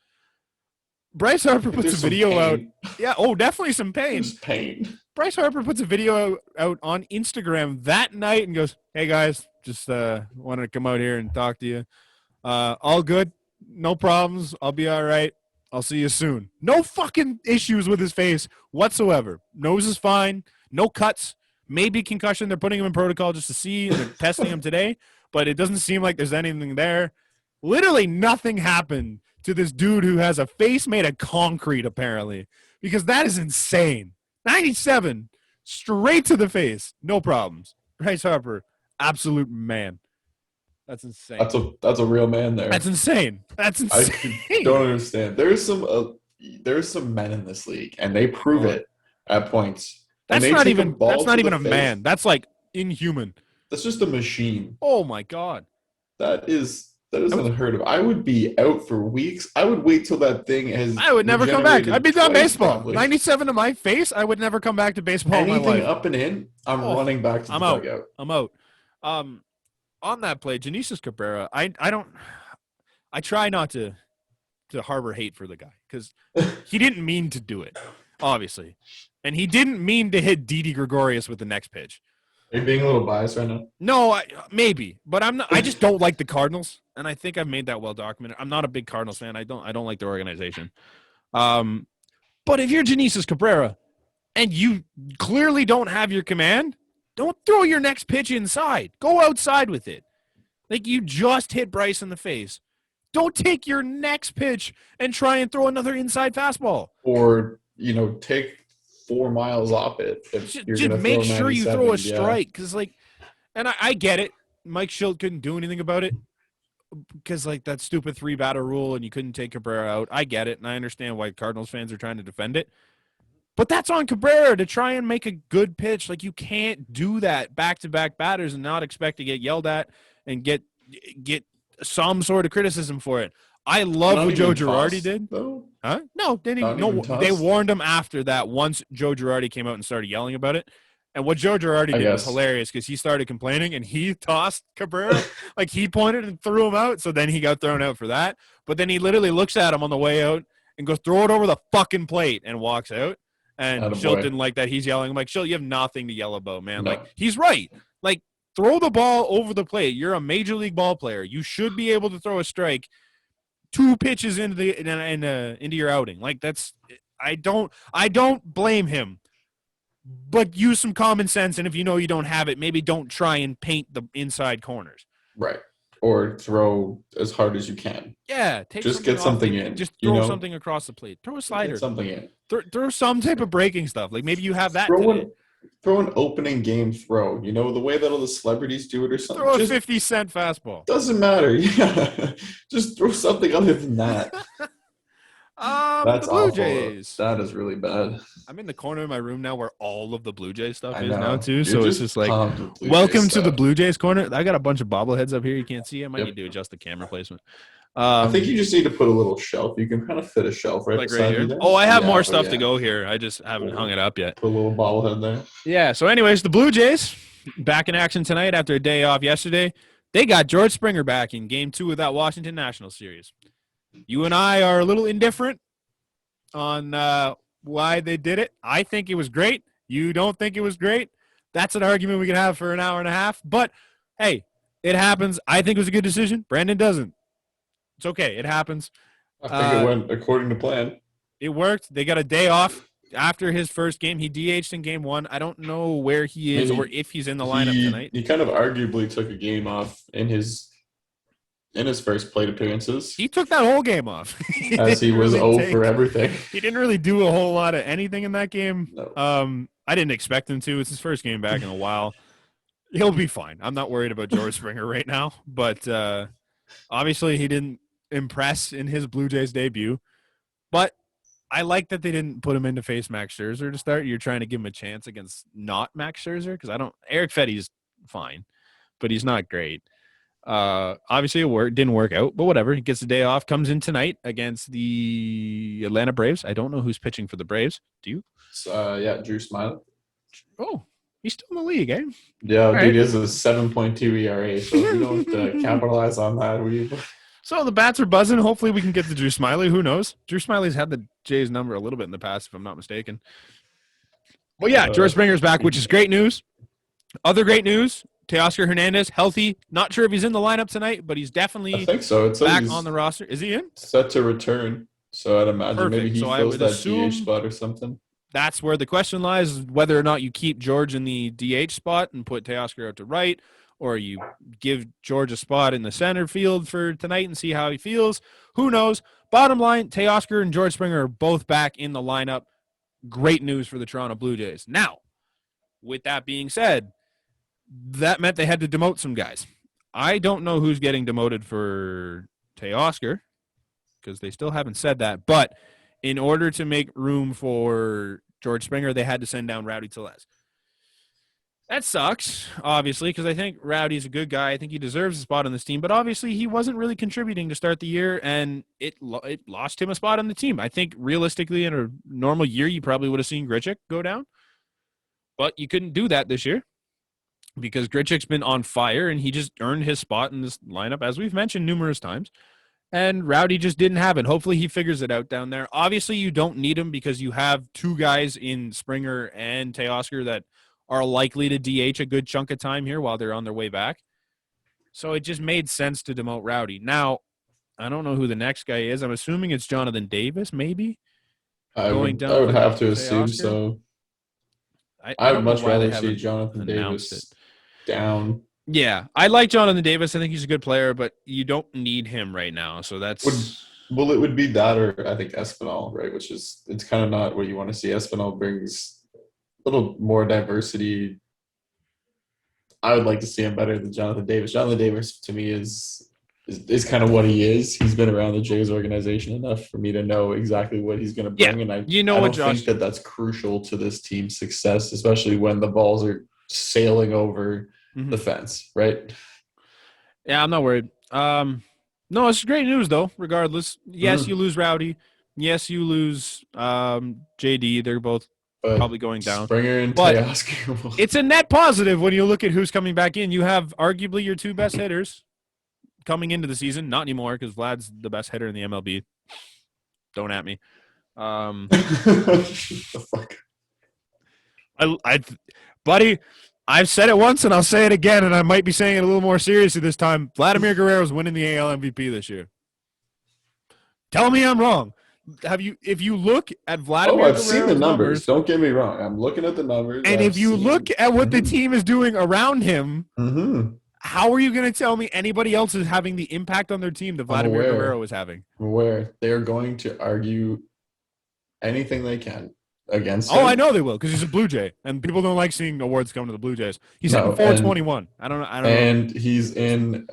Bryce Harper puts a video out. Yeah, definitely some pain. There's pain. Bryce Harper puts a video out on Instagram that night and goes, "Hey guys, just wanted to come out here and talk to you. All good, no problems. I'll be all right. I'll see you soon." No fucking issues with his face whatsoever. Nose is fine. No cuts. Maybe concussion. They're putting him in protocol just to see, and they're testing him today. But it doesn't seem like there's anything there. Literally nothing happened to this dude who has a face made of concrete, apparently, because that is insane. 97, straight to the face, no problems. Bryce Harper, absolute man. That's insane. That's a real man there. That's insane. That's insane. I don't understand. There's some men in this league, and they prove it at points. That's not even a man. That's like inhuman. That's just a machine. Oh my god. That is unheard of. I would be out for weeks. I would wait till that thing has. I would never come back. I'd be done baseball. Probably. 97 to my face. I would never come back to baseball. Anything in my life. up and in, I'm running back to the dugout. I'm out. On that play, Genesis Cabrera. I try not to harbor hate for the guy because he didn't mean to do it, obviously, and he didn't mean to hit Didi Gregorius with the next pitch. Are you being a little biased right now? No, maybe, but I'm not. I just don't like the Cardinals, and I think I've made that well documented. I'm not a big Cardinals fan. I don't like their organization. But if you're Genesis Cabrera and you clearly don't have your command, don't throw your next pitch inside. Go outside with it. Like you just hit Bryce in the face. Don't take your next pitch and try and throw another inside fastball. Or, take 4 miles off it. Just make sure you throw a strike. Because, and I get it. Mike Schilt couldn't do anything about it. because like that stupid 3-batter rule and you couldn't take Cabrera out. I get it, and I understand why Cardinals fans are trying to defend it. But that's on Cabrera to try and make a good pitch. Like, you can't do that back-to-back batters and not expect to get yelled at and get some sort of criticism for it. I love Not what Joe even Girardi tossed, did. though. Huh? No, they didn't. Not even No, they tossed? warned him after that once Joe Girardi came out and started yelling about it. And what Joe Girardi I did was guess. hilarious because he started complaining and he tossed Cabrera. Like, he pointed and threw him out. So then he got thrown out for that. But then he literally looks at him on the way out and goes, throw it over the fucking plate, and walks out. And Schilt Attaboy. didn't like that. He's yelling. I'm like, Schilt, you have nothing to yell about, man. No. Like, he's right. Like, throw the ball over the plate. You're a major league ball player. You should be able to throw a strike 2 pitches into your outing. Like, that's I don't blame him. But use some common sense, and if you know you don't have it, maybe don't try and paint the inside corners. Right. Or throw as hard as you can. Yeah, Just get something in. Just throw something across the plate. Throw a slider. Get something in. Throw some type of breaking stuff. Like, maybe you have that Throw today. throw an opening game throw. You know, the way that all the celebrities do it or something. Throw a Just 50-cent fastball. doesn't matter. Yeah. Just throw something other than that. That's the Blue awful. Jays. That is really bad. I'm in the corner of my room now where all of the Blue Jays stuff I is know. now too. You're So it's just like, pumped with Blue Jays welcome to the stuff. Blue Jays corner. I got a bunch of bobbleheads up here. You can't see. I might Yep. need to adjust the camera placement. I think you just need to put a little shelf. You can kind of fit a shelf right Like beside right you here. there. Oh, I have Yeah, more but stuff to yeah. go here. I just haven't hung it up yet. Put a little bobblehead there. Yeah. So, anyways, the Blue Jays back in action tonight after a day off yesterday. They got George Springer back in Game 2 of that Washington Nationals series. You and I are a little indifferent on why they did it. I think it was great. You don't think it was great. That's an argument we could have for an hour and a half. But, hey, it happens. I think it was a good decision. Brandon doesn't. It's okay. It happens. I think it went according to plan. It worked. They got a day off after his first game. He DH'd in Game 1. I don't know where he is or if he's in the lineup tonight. He kind of arguably took a game off in his first plate appearances. He took that whole game off. As he was 0 for everything. He didn't really do a whole lot of anything in that game. No. I didn't expect him to. It's his first game back in a while. He'll be fine. I'm not worried about George Springer right now. But obviously he didn't impress in his Blue Jays debut. But I like that they didn't put him in to face Max Scherzer to start. You're trying to give him a chance against not Max Scherzer because Eric Fetty's fine, but he's not great. Obviously it didn't work out, but whatever. He gets the day off, comes in tonight against the Atlanta Braves. I don't know who's pitching for the Braves. Do you? Drew Smiley. Oh, he's still in the league, eh? Yeah, All dude, right. he has a 7.2 ERA, so if you don't capitalize on that, So the bats are buzzing. Hopefully we can get to Drew Smiley. Who knows? Drew Smiley's had the Jays number a little bit in the past, if I'm not mistaken. Well, yeah, George Springer's back, which is great news. Other great news, Teoscar Hernandez, healthy. Not sure if he's in the lineup tonight, but he's definitely I think so. It's back on the roster. Is he in? set to return. So I'd imagine Perfect. maybe he So I fills would that assume- DH spot or something. That's where the question lies, whether or not you keep George in the DH spot and put Teoscar out to right, or you give George a spot in the center field for tonight and see how he feels. Who knows? Bottom line, Teoscar and George Springer are both back in the lineup. Great news for the Toronto Blue Jays. Now, with that being said, that meant they had to demote some guys. I don't know who's getting demoted for Teoscar because they still haven't said that, but in order to make room for George Springer, they had to send down Rowdy Tellez. That sucks, obviously, because I think Rowdy's a good guy. I think he deserves a spot on this team, but obviously he wasn't really contributing to start the year, and it lost him a spot on the team. I think realistically, in a normal year, you probably would have seen Grichuk go down, but you couldn't do that this year because Grichuk's been on fire, and he just earned his spot in this lineup, as we've mentioned numerous times. And Rowdy just didn't have it. Hopefully he figures it out down there. Obviously, you don't need him because you have two guys in Springer and Teoscar that are likely to DH a good chunk of time here while they're on their way back. So it just made sense to demote Rowdy. Now, I don't know who the next guy is. I'm assuming it's Jonathan Davis, maybe. I Going would down for have to assume Teoscar? so. I I would don't know much why they rather see haven't Jonathan announced Davis down. Yeah, I like Jonathan Davis. I think he's a good player, but you don't need him right now. So that's Well, it would be that or I think Espinal, right? Which is, it's kind of not what you want to see. Espinal brings a little more diversity. I would like to see him better than Jonathan Davis. Jonathan Davis, to me, is is kind of what he is. He's been around the Jays organization enough for me to know exactly what he's going to Yeah, bring, and I you know I what don't Josh. think that that's crucial to this team's success, especially when the balls are sailing over the fence, right? Yeah, I'm not worried. No, it's great news though. Regardless, yes, you lose Rowdy. Yes, you lose JD. They're both But probably going down. Springer and But Teoscar it's a net positive when you look at who's coming back in. You have arguably your two best hitters coming into the season. Not anymore because Vlad's the best hitter in the MLB. Don't at me. the fuck. Buddy, I've said it once and I'll say it again, and I might be saying it a little more seriously this time. Vladimir Guerrero's winning the AL MVP this year. Tell me I'm wrong. If you look at Vladimir I've seen the Guerrero's numbers, Don't get me wrong. I'm looking at the numbers. and if you look at what the team is doing around him, how are you going to tell me anybody else is having the impact on their team that Vladimir Guerrero is having? I'm aware. They are going to argue anything they can against him. Oh, I know they will because he's a Blue Jay, and people don't like seeing awards come to the Blue Jays. He's hitting 421. I don't know. And he's in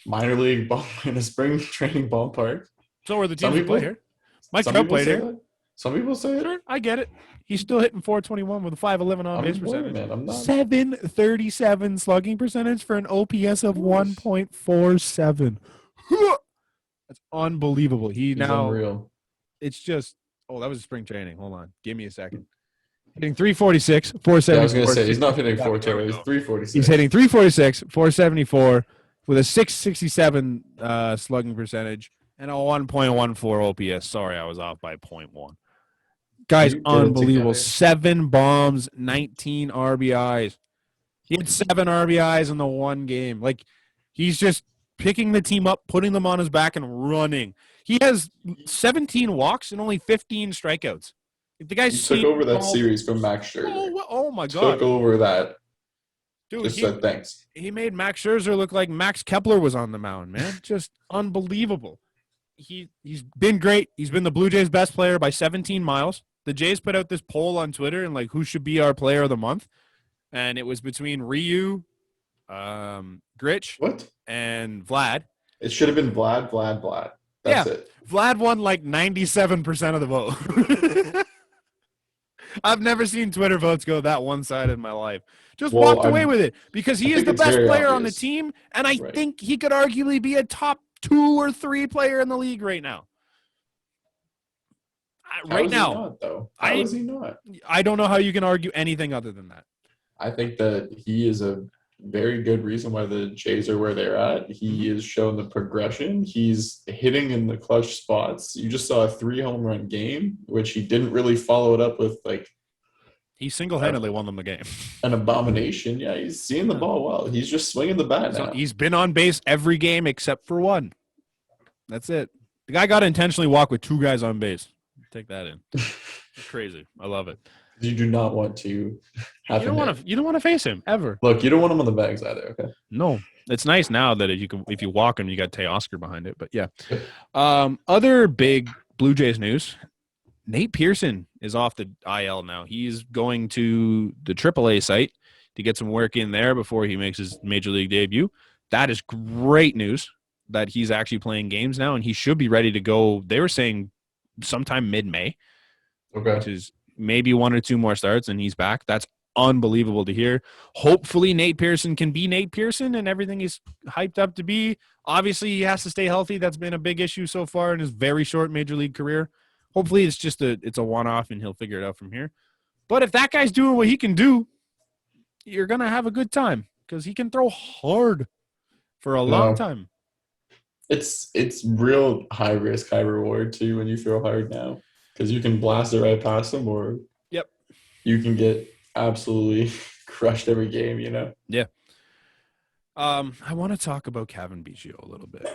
minor league ball in a spring training ballpark. So are the teams that play here. Mike Trout played here. Some people say it. Sure, I get it. He's still hitting 421 with a 511 on base percentage. Man, I'm not. 737 slugging percentage for an OPS of 1.47. That's unbelievable. He's unreal. It's just that was spring training. Hold on. Give me a second. Hitting 346, 474. I was going to say, he's not hitting 410, he's 346. He's hitting 346, 474 with a 667 slugging percentage and a 1.14 OPS. Sorry, I was off by 0.1. Guys, unbelievable. 7 bombs, 19 RBIs. He had 7 RBIs in the one game. Like, he's just picking the team up, putting them on his back, and running. He has 17 walks and only 15 strikeouts. If the guy took over that series from Max Scherzer. Oh my God. Took over that. Dude, just said thanks. He made Max Scherzer look like Max Kepler was on the mound, man. Just unbelievable. He's been great. He's been the Blue Jays' best player by 17 miles. The Jays put out this poll on Twitter and who should be our player of the month, and it was between Ryu, Grich, and Vlad. It should have been Vlad. That's it. Vlad won 97% of the vote. I've never seen Twitter votes go that one-sided in my life. Just walked away with it because he is the best player on the team, and I think he could arguably be a top 2 or 3 player in the league right now. How is he not? I don't know how you can argue anything other than that. I think that he is a very good reason why the Jays are where they're at. He has shown the progression. He's hitting in the clutch spots. You just saw a 3 home run game, which he didn't really follow it up with he single-handedly won them the game. An abomination. Yeah, he's seeing the ball well. He's just swinging the bat now. He's been on base every game except for one. That's it. The guy got to intentionally walk with 2 guys on base. Take that in. It's crazy. I love it. You do not want to have You don't want to face him ever. Look, you don't want him on the bags either, okay? No. It's nice now that if you walk him, you got Teoscar behind it. But yeah. Other big Blue Jays news. Nate Pearson is off the IL now. He's going to the AAA site to get some work in there before he makes his major league debut. That is great news that he's actually playing games now, and he should be ready to go. They were saying sometime mid-May, which is maybe 1 or 2 more starts, and he's back. That's unbelievable to hear. Hopefully Nate Pearson can be Nate Pearson and everything he's hyped up to be. Obviously, he has to stay healthy. That's been a big issue so far in his very short major league career. Hopefully it's just a one-off and he'll figure it out from here. But if that guy's doing what he can do, you're going to have a good time because he can throw hard for a long time. It's real high risk, high reward too when you throw hard now because you can blast it right past him or you can get absolutely crushed every game, you know? Yeah. I want to talk about Cavan Biggio a little bit.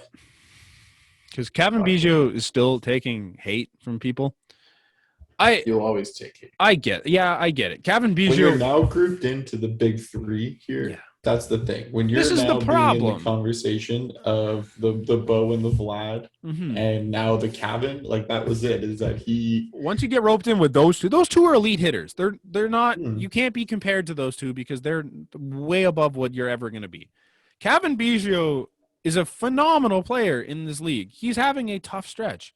Because Cavan Biggio is still taking hate from people. You'll always take hate. I get it. Cavan Biggio. When you're now grouped into the big 3 here, that's the thing. When you're now being in the conversation of the Bo and the Vlad, and now the Cavan, that was it. Is that he? Once you get roped in with those two are elite hitters. They're not. You can't be compared to those two because they're way above what you're ever going to be. Cavan Biggio is a phenomenal player in this league. He's having a tough stretch.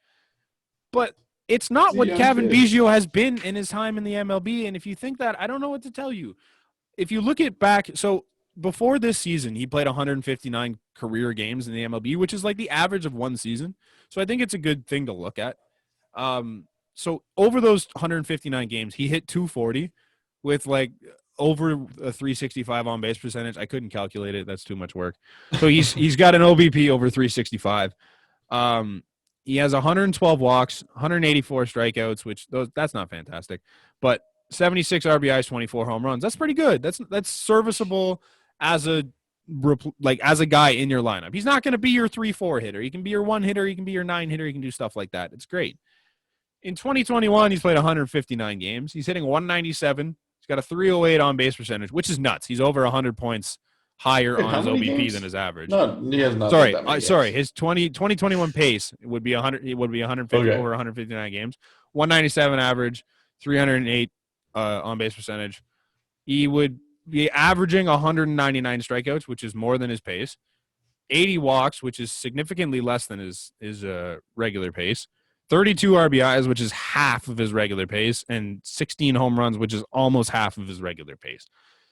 But it's not what Cavan Biggio has been in his time in the MLB. And if you think that, I don't know what to tell you. If you look at back, so before this season, he played 159 career games in the MLB, which is like the average of one season. So I think it's a good thing to look at. So over those 159 games, he hit 240 with like over a 365 on base percentage. I couldn't calculate it. That's too much work. So he's got an OBP over 365. He has 112 walks, 184 strikeouts, which that's not fantastic, but 76 RBIs, 24 home runs. That's pretty good. That's serviceable as a guy in your lineup. He's not going to be your 3-4 hitter. He can be your 1 hitter. He can be your 9 hitter. He can do stuff like that. It's great. In 2021, he's played 159 games. He's hitting 197. He's got a 308 on base percentage, which is nuts. He's over 100 points higher on his OBP than his average. No, he has not. Sorry. His 2021 pace would be 100. It would be 150 over 159 games. 197 average, 308 on base percentage. He would be averaging 199 strikeouts, which is more than his pace. 80 walks, which is significantly less than his regular pace. 32 RBIs, which is half of his regular pace, and 16 home runs, which is almost half of his regular pace.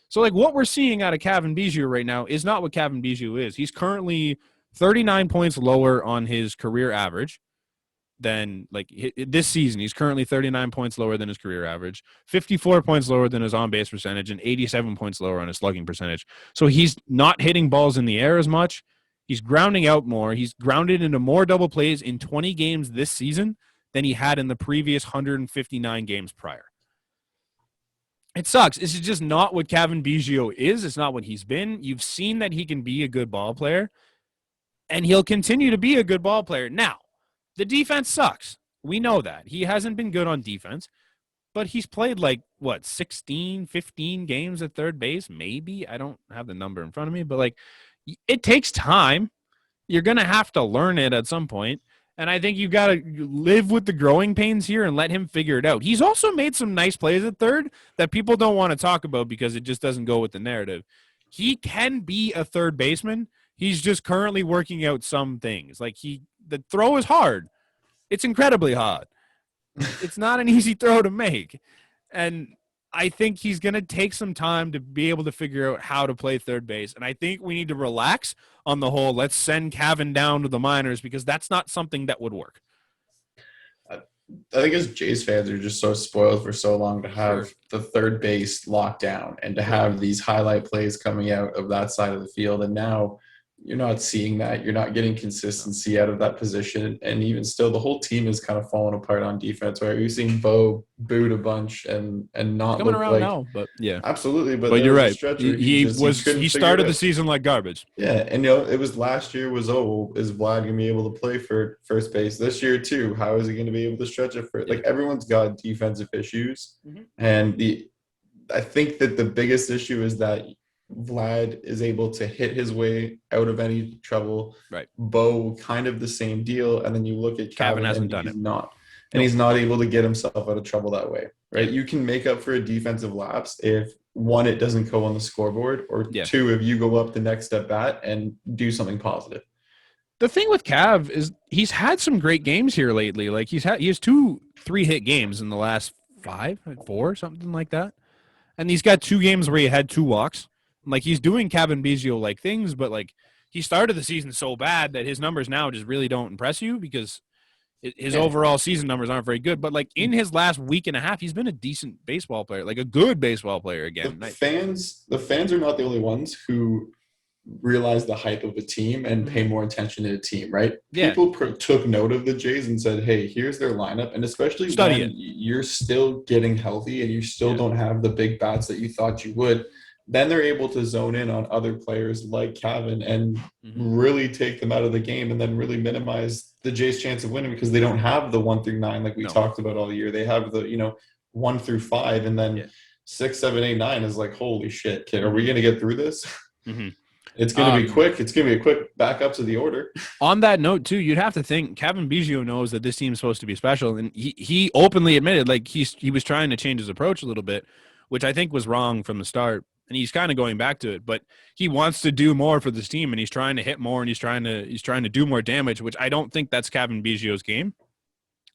So, like, what we're seeing out of Cavan Biggio right now is not what Cavan Biggio is. He's currently 39 points lower on his career average than, like, this season. He's currently 39 points lower than his career average, 54 points lower than his on-base percentage, and 87 points lower on his slugging percentage. So he's not hitting balls in the air as much. He's grounding out more. He's grounded into more double plays in 20 games this season than he had in the previous 159 games prior. It sucks. This is just not what Cavan Biggio is. It's not what he's been. You've seen that he can be a good ball player, and he'll continue to be a good ball player. Now, the defense sucks. We know that. He hasn't been good on defense, but he's played 16, 15 games at third base, maybe. I don't have the number in front of me, but it takes time. You're going to have to learn it at some point. And I think you've got to live with the growing pains here and let him figure it out. He's also made some nice plays at third that people don't want to talk about because it just doesn't go with the narrative. He can be a third baseman. He's just currently working out some things. The throw is hard. It's incredibly hard. It's not an easy throw to make. And I think he's going to take some time to be able to figure out how to play third base. And I think we need to relax on the whole, let's send Cavan down to the minors, because that's not something that would work. I think as Jays fans are just so spoiled for so long to have the third base locked down and to have these highlight plays coming out of that side of the field. And now you're not seeing that. You're not getting consistency out of that position. And even still, the whole team is kind of falling apart on defense, right? You're seeing Bo boot a bunch and not coming look around now, but yeah. Absolutely. But you're right. He started the season like garbage. Yeah, and it was last year is Vlad gonna be able to play for first base this year too? How is he gonna be able to stretch it for everyone's got defensive issues. Mm-hmm. And I think that the biggest issue is that Vlad is able to hit his way out of any trouble. Right. Bo, kind of the same deal. And then you look at Cavan hasn't done it. He's not able to get himself out of trouble that way. Right. You can make up for a defensive lapse if, one, it doesn't go on the scoreboard, or two, if you go up the next at bat and do something positive. The thing with Cav is he's had some great games here lately. He has 2 3-hit games in the last 4, something like that. And he's got 2 games where he had 2 walks. He's doing Cavan Biggio things, but he started the season so bad that his numbers now just really don't impress you, because his overall season numbers aren't very good. But in his last week and a half, he's been a decent baseball player, a good baseball player again. The fans are not the only ones who realize the hype of a team and pay more attention to the team, right? Yeah. People took note of the Jays and said, hey, here's their lineup. And especially when you're still getting healthy and you still don't have the big bats that you thought you would, then they're able to zone in on other players like Cavan and really take them out of the game, and then really minimize the Jays' chance of winning, because they don't have the 1 through 9 like we talked about all year. They have the 1 through 5, and then 6, 7, 8, 9 is holy shit, kid, are we going to get through this? Mm-hmm. It's going to be quick. It's going to be a quick backup to the order. On that note, too, you'd have to think Cavan Biggio knows that this team's supposed to be special, and he openly admitted he was trying to change his approach a little bit, which I think was wrong from the start. and he's kind of going back to it, but he wants to do more for this team, and he's trying to hit more, and he's trying to do more damage, which I don't think that's Cavan Biggio's game.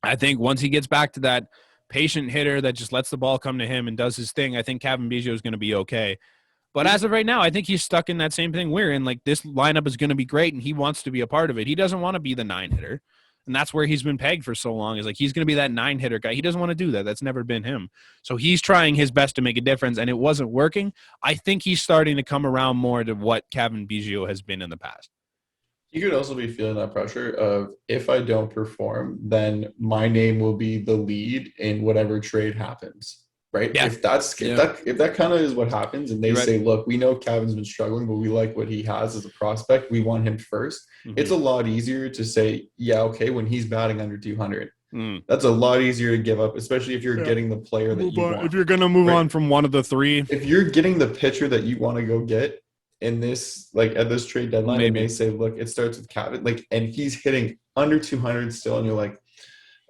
I think once he gets back to that patient hitter that just lets the ball come to him and does his thing, I think Cavan Biggio is going to be okay. But as of right now, I think he's stuck in that same thing we're in. Like, this lineup is going to be great, and he wants to be a part of it. He doesn't want to be the 9-hitter, and that's where he's been pegged for so long. Is like, he's going to be that 9-hitter guy. He doesn't want to do that. That's never been him. So he's trying his best to make a difference, and it wasn't working. I think he's starting to come around more to what Cavan Biggio has been in the past. He could also be feeling that pressure of, if I don't perform, then my name will be the lead in whatever trade happens. Right. Yeah. If that kind of is what happens, and they say, look, we know Cavan's been struggling, but we like what he has as a prospect. We want him first. Mm-hmm. It's a lot easier to say, yeah, okay, when he's batting under 200. That's a lot easier to give up, especially if you're getting the player that you want. If you're going to move on from one of the three. If you're getting the pitcher that you want to go get in this, like at this trade deadline, and they say, look, it starts with Cavan, like, and he's hitting under 200 still, and you're like,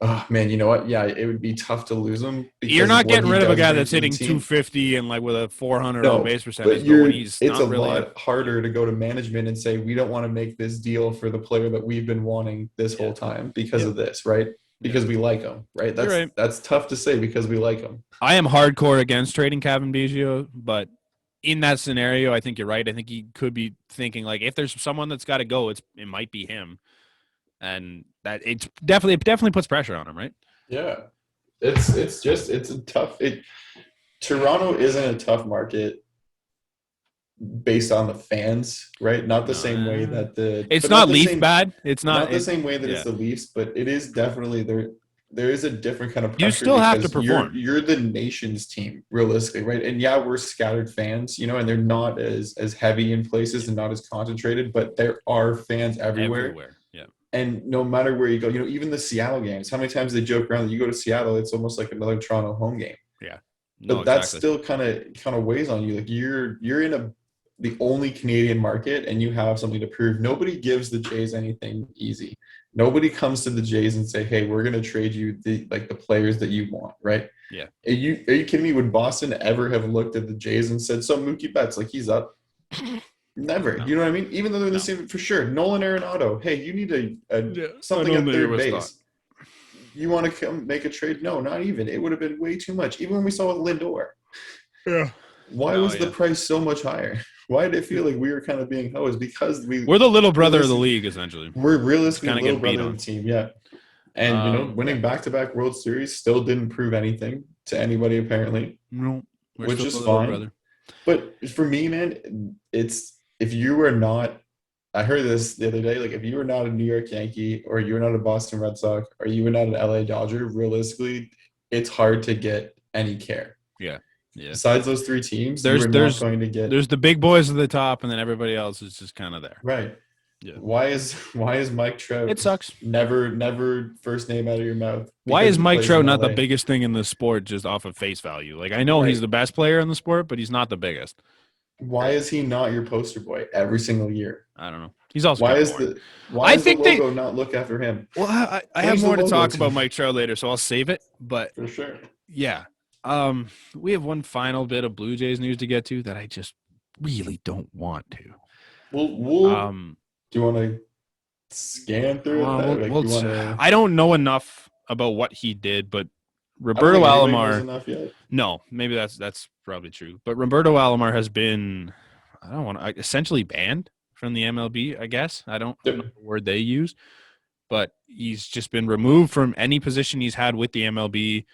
oh man, you know what? Yeah, it would be tough to lose him. You're not getting rid of a guy that's hitting 250 and like with a 400 on base percentage. It's a lot harder to go to management and say, we don't want to make this deal for the player that we've been wanting this whole time because of this, right? Because we like him, right? That's tough to say because we like him. I am hardcore against trading Cavan Biggio, but in that scenario, I think you're right. I think he could be thinking, like, if there's someone that's got to go, it might be him. And that it definitely puts pressure on him, right? Yeah, it's a tough. Toronto isn't a tough market based on the fans, right? Not the same way that it's not Leaf bad. It's not the same way that it's the Leafs, but it is definitely there. There is a different kind of pressure. You still have to perform. You're the nation's team, realistically, right? And yeah, we're scattered fans, and they're not as heavy in places and not as concentrated, but there are fans everywhere. Yeah. And no matter where you go, even the Seattle games, how many times they joke around that you go to Seattle, it's almost like another Toronto home game. Yeah. But that still kind of weighs on you. Like you're in the only Canadian market, and you have something to prove. Nobody gives the Jays anything easy. Nobody comes to the Jays and say, hey, we're going to trade you the players that you want, right? Yeah. Are you kidding me? Would Boston ever have looked at the Jays and said, so Mookie Betts, like, he's up? Never. No. You know what I mean? Even though they're the same, for sure. Nolan Arenado, hey, you need something at third base. You want to come make a trade? No, not even. It would have been way too much. Even when we saw with Lindor. Yeah. Why was the price so much higher? Why did it feel like we were kind of being hosed? Because we're the little brother of the league, essentially. We're realistically the little brother of the team, yeah. And, winning back-to-back World Series still didn't prove anything to anybody, apparently. No. Which is fine. Brother. But for me, man, it's if you were not – I heard this the other day. Like, if you were not a New York Yankee or you were not a Boston Red Sox or you were not an LA Dodger, realistically, it's hard to get any care. Yeah. Yeah. Besides those three teams, there's the big boys at the top, and then everybody else is just kind of there. Right. Yeah. Why is Mike Trout? It sucks. Never first name out of your mouth. Why is Mike Trout not the biggest thing in the sport just off of face value? Like, I know he's the best player in the sport, but he's not the biggest. Why is he not your poster boy every single year? I don't know. He's also why does the logo not look after him? Well, I have more to talk about Mike Trout later, so I'll save it. But for sure, yeah. We have one final bit of Blue Jays news to get to that I just really don't want to. Do you want to scan through it? I don't know enough about what he did, but Roberto Alomar. No, maybe that's probably true. But Roberto Alomar has been, essentially banned from the MLB. I guess I don't know the word they use, but he's just been removed from any position he's had with the MLB.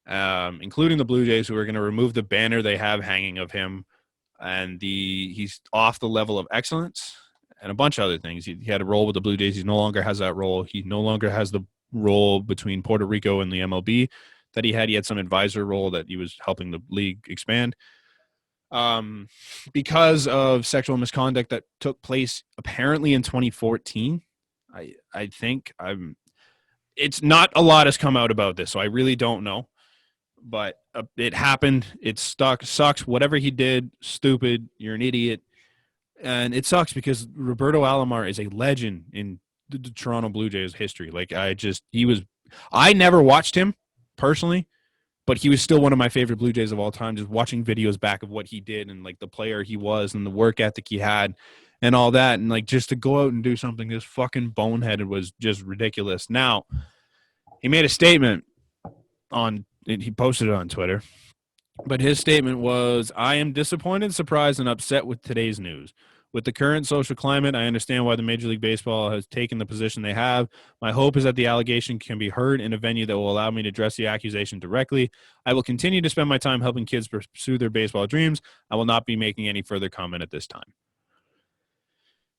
Including the Blue Jays, who are going to remove the banner they have hanging of him, and he's off the level of excellence and a bunch of other things. He had a role with the Blue Jays. He no longer has that role. He no longer has the role between Puerto Rico and the MLB that he had. He had some advisor role that he was helping the league expand. Because of sexual misconduct that took place apparently in 2014, I think it's not a lot has come out about this, so I really don't know. But it happened. It sucks. Whatever he did, stupid. You're an idiot. And it sucks because Roberto Alomar is a legend in the Toronto Blue Jays history. Like, I never watched him personally, but he was still one of my favorite Blue Jays of all time, just watching videos back of what he did and like the player he was and the work ethic he had and all that. And like just to go out and do something this fucking boneheaded was just ridiculous. Now, he made a statement he posted it on Twitter, but his statement was, I am disappointed, surprised, and upset with today's news. With the current social climate, I understand why the Major League Baseball has taken the position they have. My hope is that the allegation can be heard in a venue that will allow me to address the accusation directly. I will continue to spend my time helping kids pursue their baseball dreams. I will not be making any further comment at this time.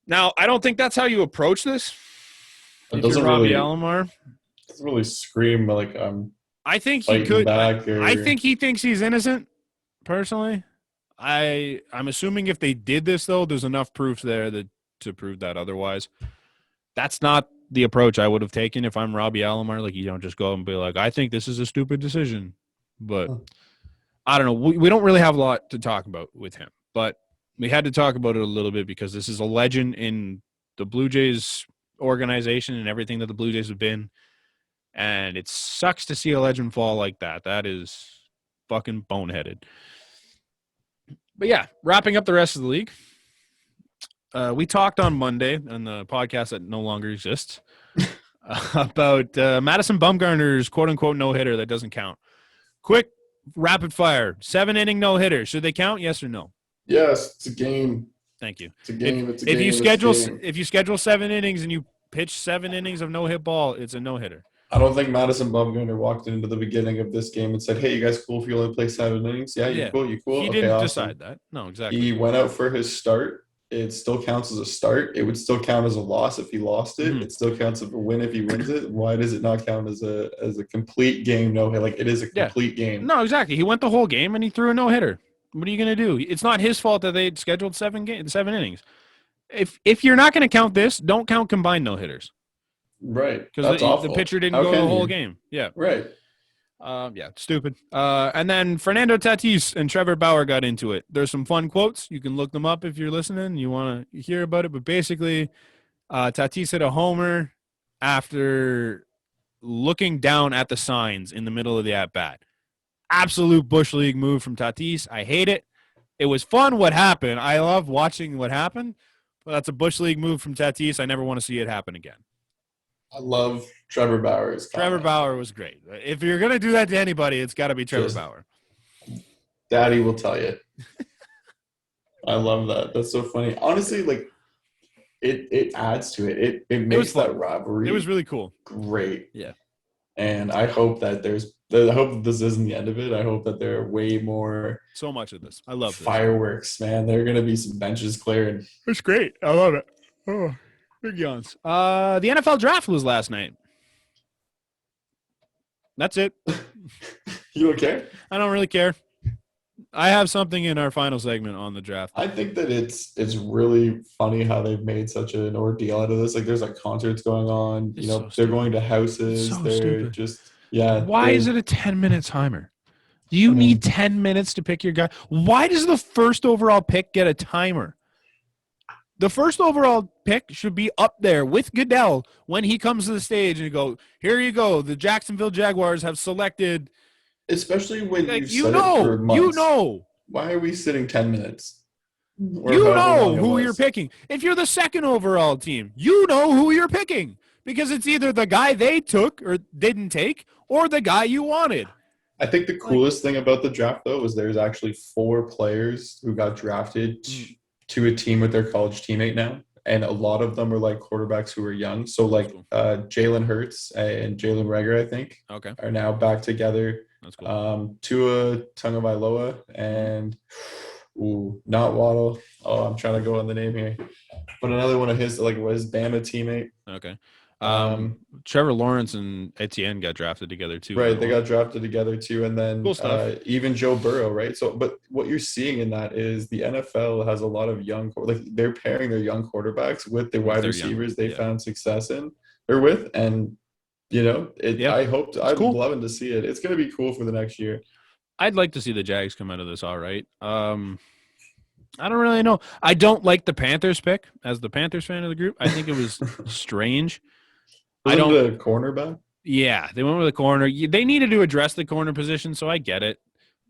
Now, I don't think that's how you approach this. It doesn't really Alomar. Doesn't really scream like I think he could. I think he thinks he's innocent, personally. I'm assuming if they did this, though, there's enough proof there to prove that otherwise. That's not the approach I would have taken if I'm Robbie Alomar. Like, you don't just go and be like, I think this is a stupid decision. But I don't know. We don't really have a lot to talk about with him. But we had to talk about it a little bit because this is a legend in the Blue Jays organization and everything that the Blue Jays have been. And it sucks to see a legend fall like that. That is fucking boneheaded. But yeah, wrapping up the rest of the league. We talked on Monday on the podcast that no longer exists about Madison Bumgarner's quote-unquote no-hitter that doesn't count. Quick, rapid fire. 7-inning no-hitter. Should they count? Yes or no? Yes, it's a game. Thank you. It's a game. If you schedule 7 innings and you pitch 7 innings of no-hit ball, it's a no-hitter. I don't think Madison Bumgarner walked into the beginning of this game and said, hey, you guys cool if you only play 7 innings? Yeah, you cool? He didn't decide that. No, exactly. He went out for his start. It still counts as a start. It would still count as a loss if he lost it. It still counts as a win if he wins it. Why does it not count as a complete game no-hit? Like, it is a complete game. No, exactly. He went the whole game and he threw a no-hitter. What are you going to do? It's not his fault that they scheduled 7 innings. If you're not going to count this, don't count combined no-hitters. Right. Because the pitcher didn't go the whole game. Yeah. Right. Stupid. And then Fernando Tatis and Trevor Bauer got into it. There's some fun quotes. You can look them up if you're listening and you want to hear about it. But basically, Tatis hit a homer after looking down at the signs in the middle of the at-bat. Absolute Bush League move from Tatis. I hate it. It was fun what happened. I love watching what happened. But that's a Bush League move from Tatis. I never want to see it happen again. I love Trevor Bauer's comment. Trevor Bauer was great. If you're going to do that to anybody, it's got to be Trevor Bauer. Daddy will tell you. I love that. That's so funny. Honestly, like, it adds to it. It makes that rivalry. It was really cool. Great. Yeah. And I hope that I hope that this isn't the end of it. I hope that there are way more. So much of this. I love this. Fireworks, man. There are going to be some benches cleared. It's great. I love it. Oh. Big yawns. The NFL draft was last night. That's it. You don't care? I don't really care. I have something in our final segment on the draft. I think that it's really funny how they've made such an ordeal out of this. Like, there's like concerts going on. They're going to houses. They're stupid. Just Why is it a 10-minute timer? Do you need 10 minutes to pick your guy? Why does the first overall pick get a timer? The first overall pick should be up there with Goodell when he comes to the stage and you go, here you go. The Jacksonville Jaguars have selected. Especially when it for months. Why are we sitting 10 minutes? You know who you're picking. If you're the second overall team, you know who you're picking because it's either the guy they took or didn't take or the guy you wanted. I think the coolest thing about the draft, though, was there's actually 4 players who got drafted to a team with their college teammate now, and a lot of them are like quarterbacks who are young. So Jalen Hurts and Jalen Reagor, I think, are now back together. That's cool. Tua Tagovailoa and not Waddle. Oh, I'm trying to go on the name here, but another one of his was Bama teammate. Okay. Trevor Lawrence and Etienne got drafted together too. Right, they got drafted together too, and then cool even Joe Burrow, right? So, but what you're seeing in that is the NFL has a lot of young, they're pairing their young quarterbacks with the wide receivers they found success in or with, and I'd love to see it. It's going to be cool for the next year. I'd like to see the Jags come out of this all right. I don't really know. I don't like the Panthers pick as the Panthers fan of the group. I think it was strange. The cornerback? Yeah, they went with the corner. They needed to address the corner position, so I get it.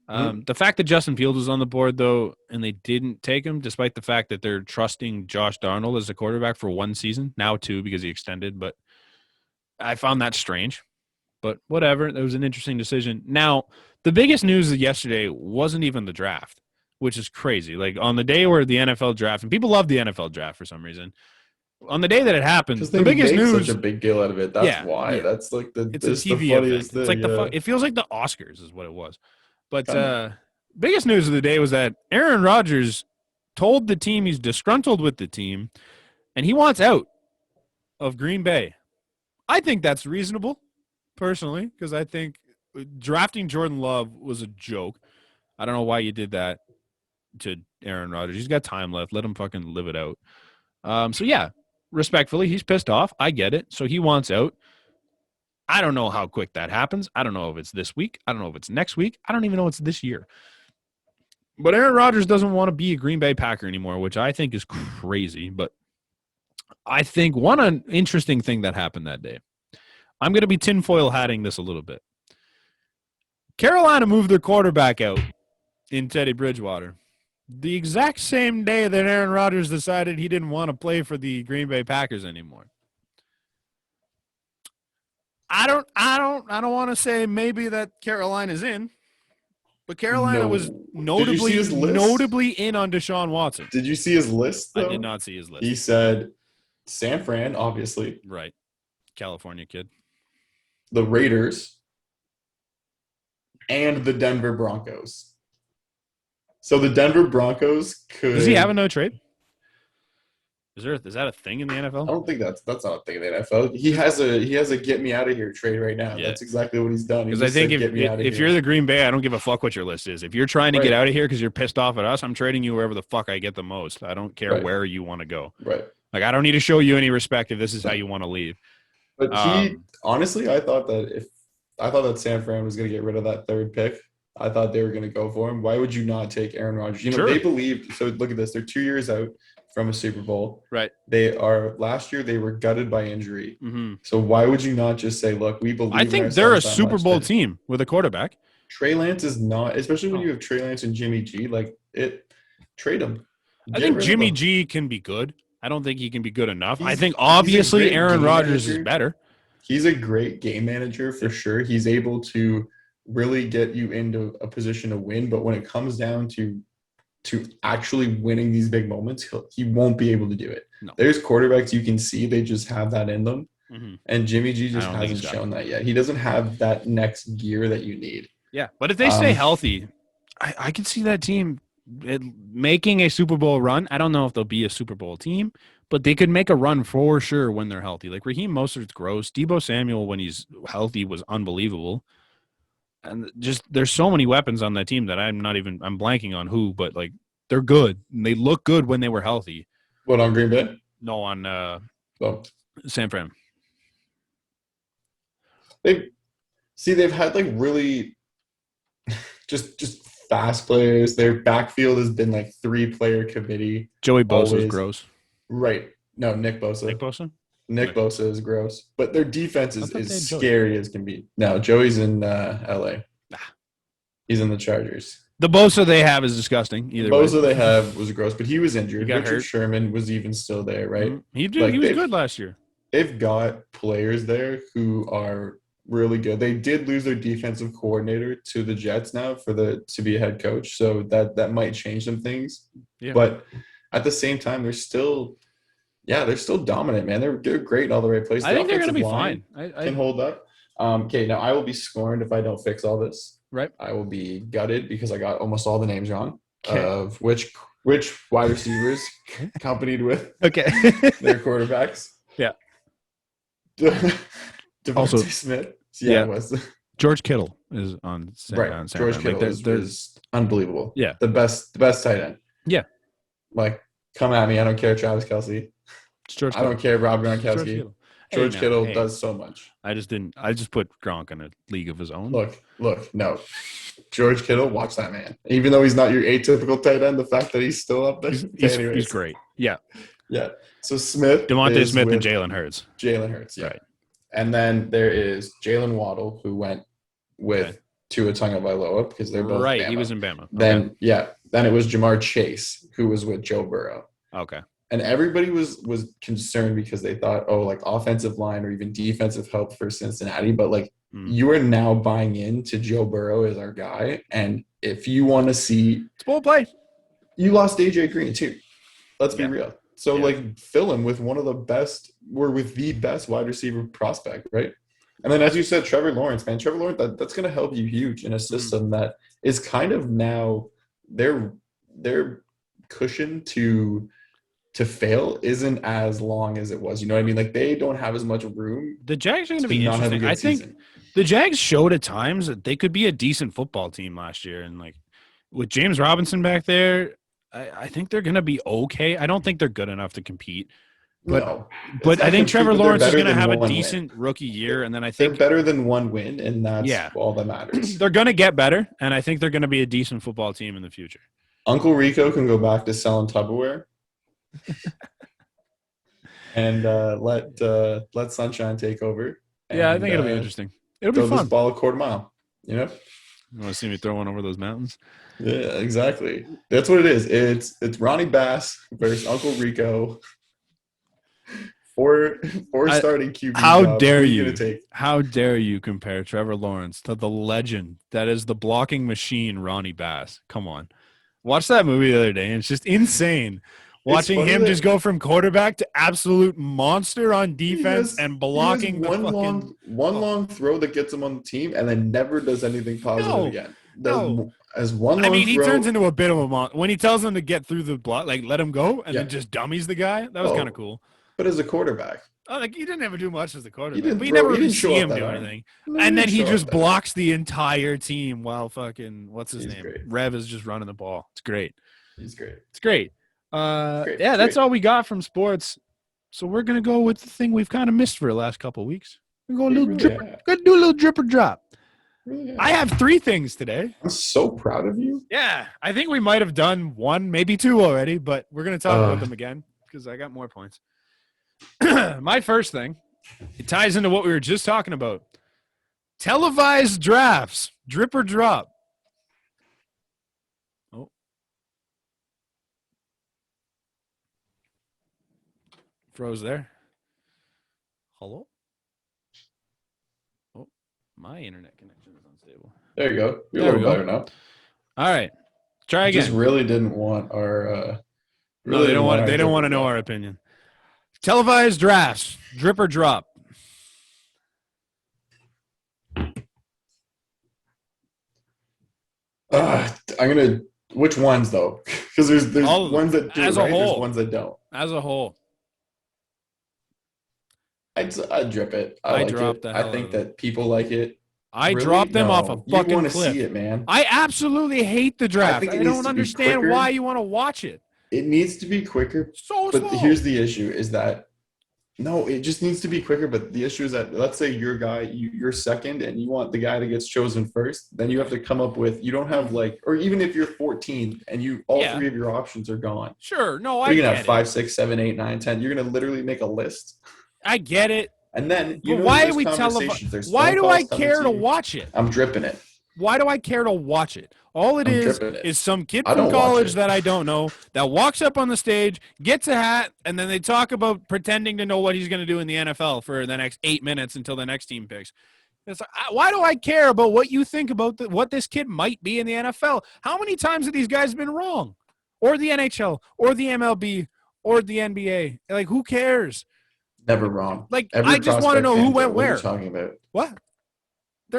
The fact that Justin Fields was on the board, though, and they didn't take him, despite the fact that they're trusting Josh Darnold as a quarterback for one season, now two because he extended, but I found that strange. But whatever, it was an interesting decision. Now, the biggest news yesterday wasn't even the draft, which is crazy. Like, on the day where the NFL draft, and people love the NFL draft for some reason, on the day that it happened, Because the they biggest make news. such a big deal out of it. That's why. Yeah. That's like It's a TV the funniest event. thing. It's like it feels like the Oscars is what it was. But biggest news of the day was that Aaron Rodgers told the team he's disgruntled with the team, and he wants out of Green Bay. I think that's reasonable, personally, because I think drafting Jordan Love was a joke. I don't know why you did that to Aaron Rodgers. He's got time left. Let him fucking live it out. So, yeah, respectfully, he's pissed off. I get it. So he wants out. I don't know how quick that happens. I don't know if it's this week. I don't know if it's next week. I don't even know if it's this year. But Aaron Rodgers doesn't want to be a Green Bay Packer anymore, which I think is crazy. But I think one interesting thing that happened that day, I'm going to be tinfoil hatting this a little bit. Carolina moved their quarterback out in Teddy Bridgewater the exact same day that Aaron Rodgers decided he didn't want to play for the Green Bay Packers anymore. I don't want to say maybe that Carolina's in, but Carolina was notably in on Deshaun Watson. Did you see his list, though? I did not see his list. He said San Fran, obviously. Right. California kid. The Raiders and the Denver Broncos. So the Denver Broncos could. Does he have a no trade? Is that a thing in the NFL? I don't think that's not a thing in the NFL. He has a get me out of here trade right now. Yeah. That's exactly what he's done. Because I think if you're the Green Bay, I don't give a fuck what your list is. If you're trying to get out of here because you're pissed off at us, I'm trading you wherever the fuck I get the most. I don't care where you want to go. Right. Like, I don't need to show you any respect if this is how you want to leave. But honestly, I thought that San Fran was going to get rid of that third pick. I thought they were going to go for him. Why would you not take Aaron Rodgers? They believed. So look at this. They're 2 years out from a Super Bowl. Right. Last year they were gutted by injury. Mm-hmm. So why would you not just say, look, we believe. I think they're a Super Bowl team with a quarterback. Trey Lance is not, especially when you have Trey Lance and Jimmy G. Trade him. I think Jimmy G can be good. I don't think he can be good enough. I think obviously Aaron Rodgers is better. He's a great game manager for sure. He's able to really get you into a position to win. But when it comes down to actually winning these big moments, he won't be able to do it. No. There's quarterbacks you can see, they just have that in them. Mm-hmm. And Jimmy G just hasn't shown that yet. He doesn't have that next gear that you need. Yeah, but if they stay healthy, I can see that team making a Super Bowl run. I don't know if they'll be a Super Bowl team, but they could make a run for sure when they're healthy. Like Raheem Mostert's gross. Deebo Samuel, when he's healthy, was unbelievable. And just there's so many weapons on that team that I'm blanking on who, but like they're good. And they look good when they were healthy. What, on Green Bay? No, on San Fran. They've had like really just fast players. Their backfield has been like 3-player committee. Joey Bosa is gross. Right. No, Nick Bosa. Nick Bosa is gross. But their defense is scary as can be. No, Joey's in LA. He's in the Chargers. The Bosa they have is disgusting. The Bosa they have was gross, but he was injured. Richard Sherman was even still there, right? Mm-hmm. He was good last year. They've got players there who are really good. They did lose their defensive coordinator to the Jets now to be a head coach, so that might change some things. Yeah. But at the same time, they're still dominant, man. They're great in all the right places. I think they're going to be fine. I can hold up. Okay, now I will be scorned if I don't fix all this. Right. I will be gutted because I got almost all the names wrong of which wide receivers accompanied with their quarterbacks. Yeah. Devontae Smith. Yeah, it was. George Kittle is on San Fran. George Kittle is unbelievable. Yeah. The best tight end. Yeah. Like, come at me. I don't care, Travis Kelce. I don't care, Rob Gronkowski. George Kittle does so much. I just put Gronk in a league of his own. Look, no. George Kittle, watch that man. Even though he's not your atypical tight end, the fact that he's still up there. He's great. Yeah. Yeah. So Smith. Devontae Smith and Jalen Hurts. Yeah. Right. And then there is Jalen Waddle, who went with Tua Tagovailoa because they're both right. Bama. He was in Bama. Then then it was Jamar Chase, who was with Joe Burrow. Okay. And everybody was concerned because they thought, oh, like offensive line or even defensive help for Cincinnati. But like you are now buying into Joe Burrow as our guy. And if you want to see it's bold play, you lost AJ Green too. Let's be real. So like fill him with with the best wide receiver prospect, right? And then as you said, Trevor Lawrence, that's going to help you huge in a system that is kind of now their cushion to fail isn't as long as it was. You know what I mean? Like they don't have as much room. The Jags are going to be interesting. I think the Jags showed at times that they could be a decent football team last year. And like with James Robinson back there, I think they're going to be okay. I don't think they're good enough to compete. But I think Trevor Lawrence is going to have a decent rookie year. And then I think they're better than one win. And that's all that matters. They're going to get better. And I think they're going to be a decent football team in the future. Uncle Rico can go back to selling Tupperware. And let Sunshine take over. And, I think it'll be interesting. It'll be fun. This ball a quarter mile. You know? You want to see me throw one over those mountains? Yeah, exactly. That's what it is. It's Ronnie Bass versus Uncle Rico. For starting QB. How dare you? How dare you compare Trevor Lawrence to the legend that is the blocking machine, Ronnie Bass? Come on. Watch that movie the other day, and it's just insane. Watching him just go from quarterback to absolute monster on defense and blocking one long throw that gets him on the team and then never does anything positive again. He turns into a bit of a monster. When he tells him to get through the block, like let him go, and then just dummies the guy. That was kind of cool. But as a quarterback. Oh, like he didn't ever do much as the quarterback. But you never really see him do anything. And then he just blocks the entire team while fucking what's his name? Great. Rev is just running the ball. It's great. He's great. It's great. That's all we got from sports. So we're gonna go with the thing we've kind of missed for the last couple of weeks. We're going to do a little drip or drop. Really I have 3 things today. I'm so proud of you. Yeah, I think we might have done 1, maybe 2 already, but we're gonna talk about them again because I got more points. My first thing, it ties into what we were just talking about. Televised drafts, drip or drop. Oh. Froze there. Hello? Oh, my internet connection is unstable. There you go. You're a little better now. All right. Try again. Just really didn't want our no, they don't want to know our opinion. Televised drafts, drip or drop. Which ones though? Because there's ones that do, as a whole. There's ones that don't. As a whole, I'd drip it. I drop that. I think that people like it. I drop them off a fucking cliff. You want to see it, man. I absolutely hate the draft. I don't understand why you want to watch it. It needs to be quicker. But here's the issue is that, no, it just needs to be quicker. But the issue is that, let's say your guy, you're second and you want the guy that gets chosen first. Then you have to come up with, you don't have or even if you're 14th and all 3 of your options are gone. Sure. No, I get it. You're going to have 5, 6, 7, 8, 9, 10. You're going to literally make a list. I get it. And then, why do we televise? Why do I care to watch it? I'm dripping it. Why do I care to watch it? All it is some kid from college that I don't know that walks up on the stage, gets a hat, and then they talk about pretending to know what he's going to do in the NFL for the next 8 minutes until the next team picks. It's like, why do I care about what you think about what this kid might be in the NFL? How many times have these guys been wrong? Or the NHL, or the MLB, or the NBA? Like, who cares? Never wrong. Like, I just want to know who went where. What are you talking about? What?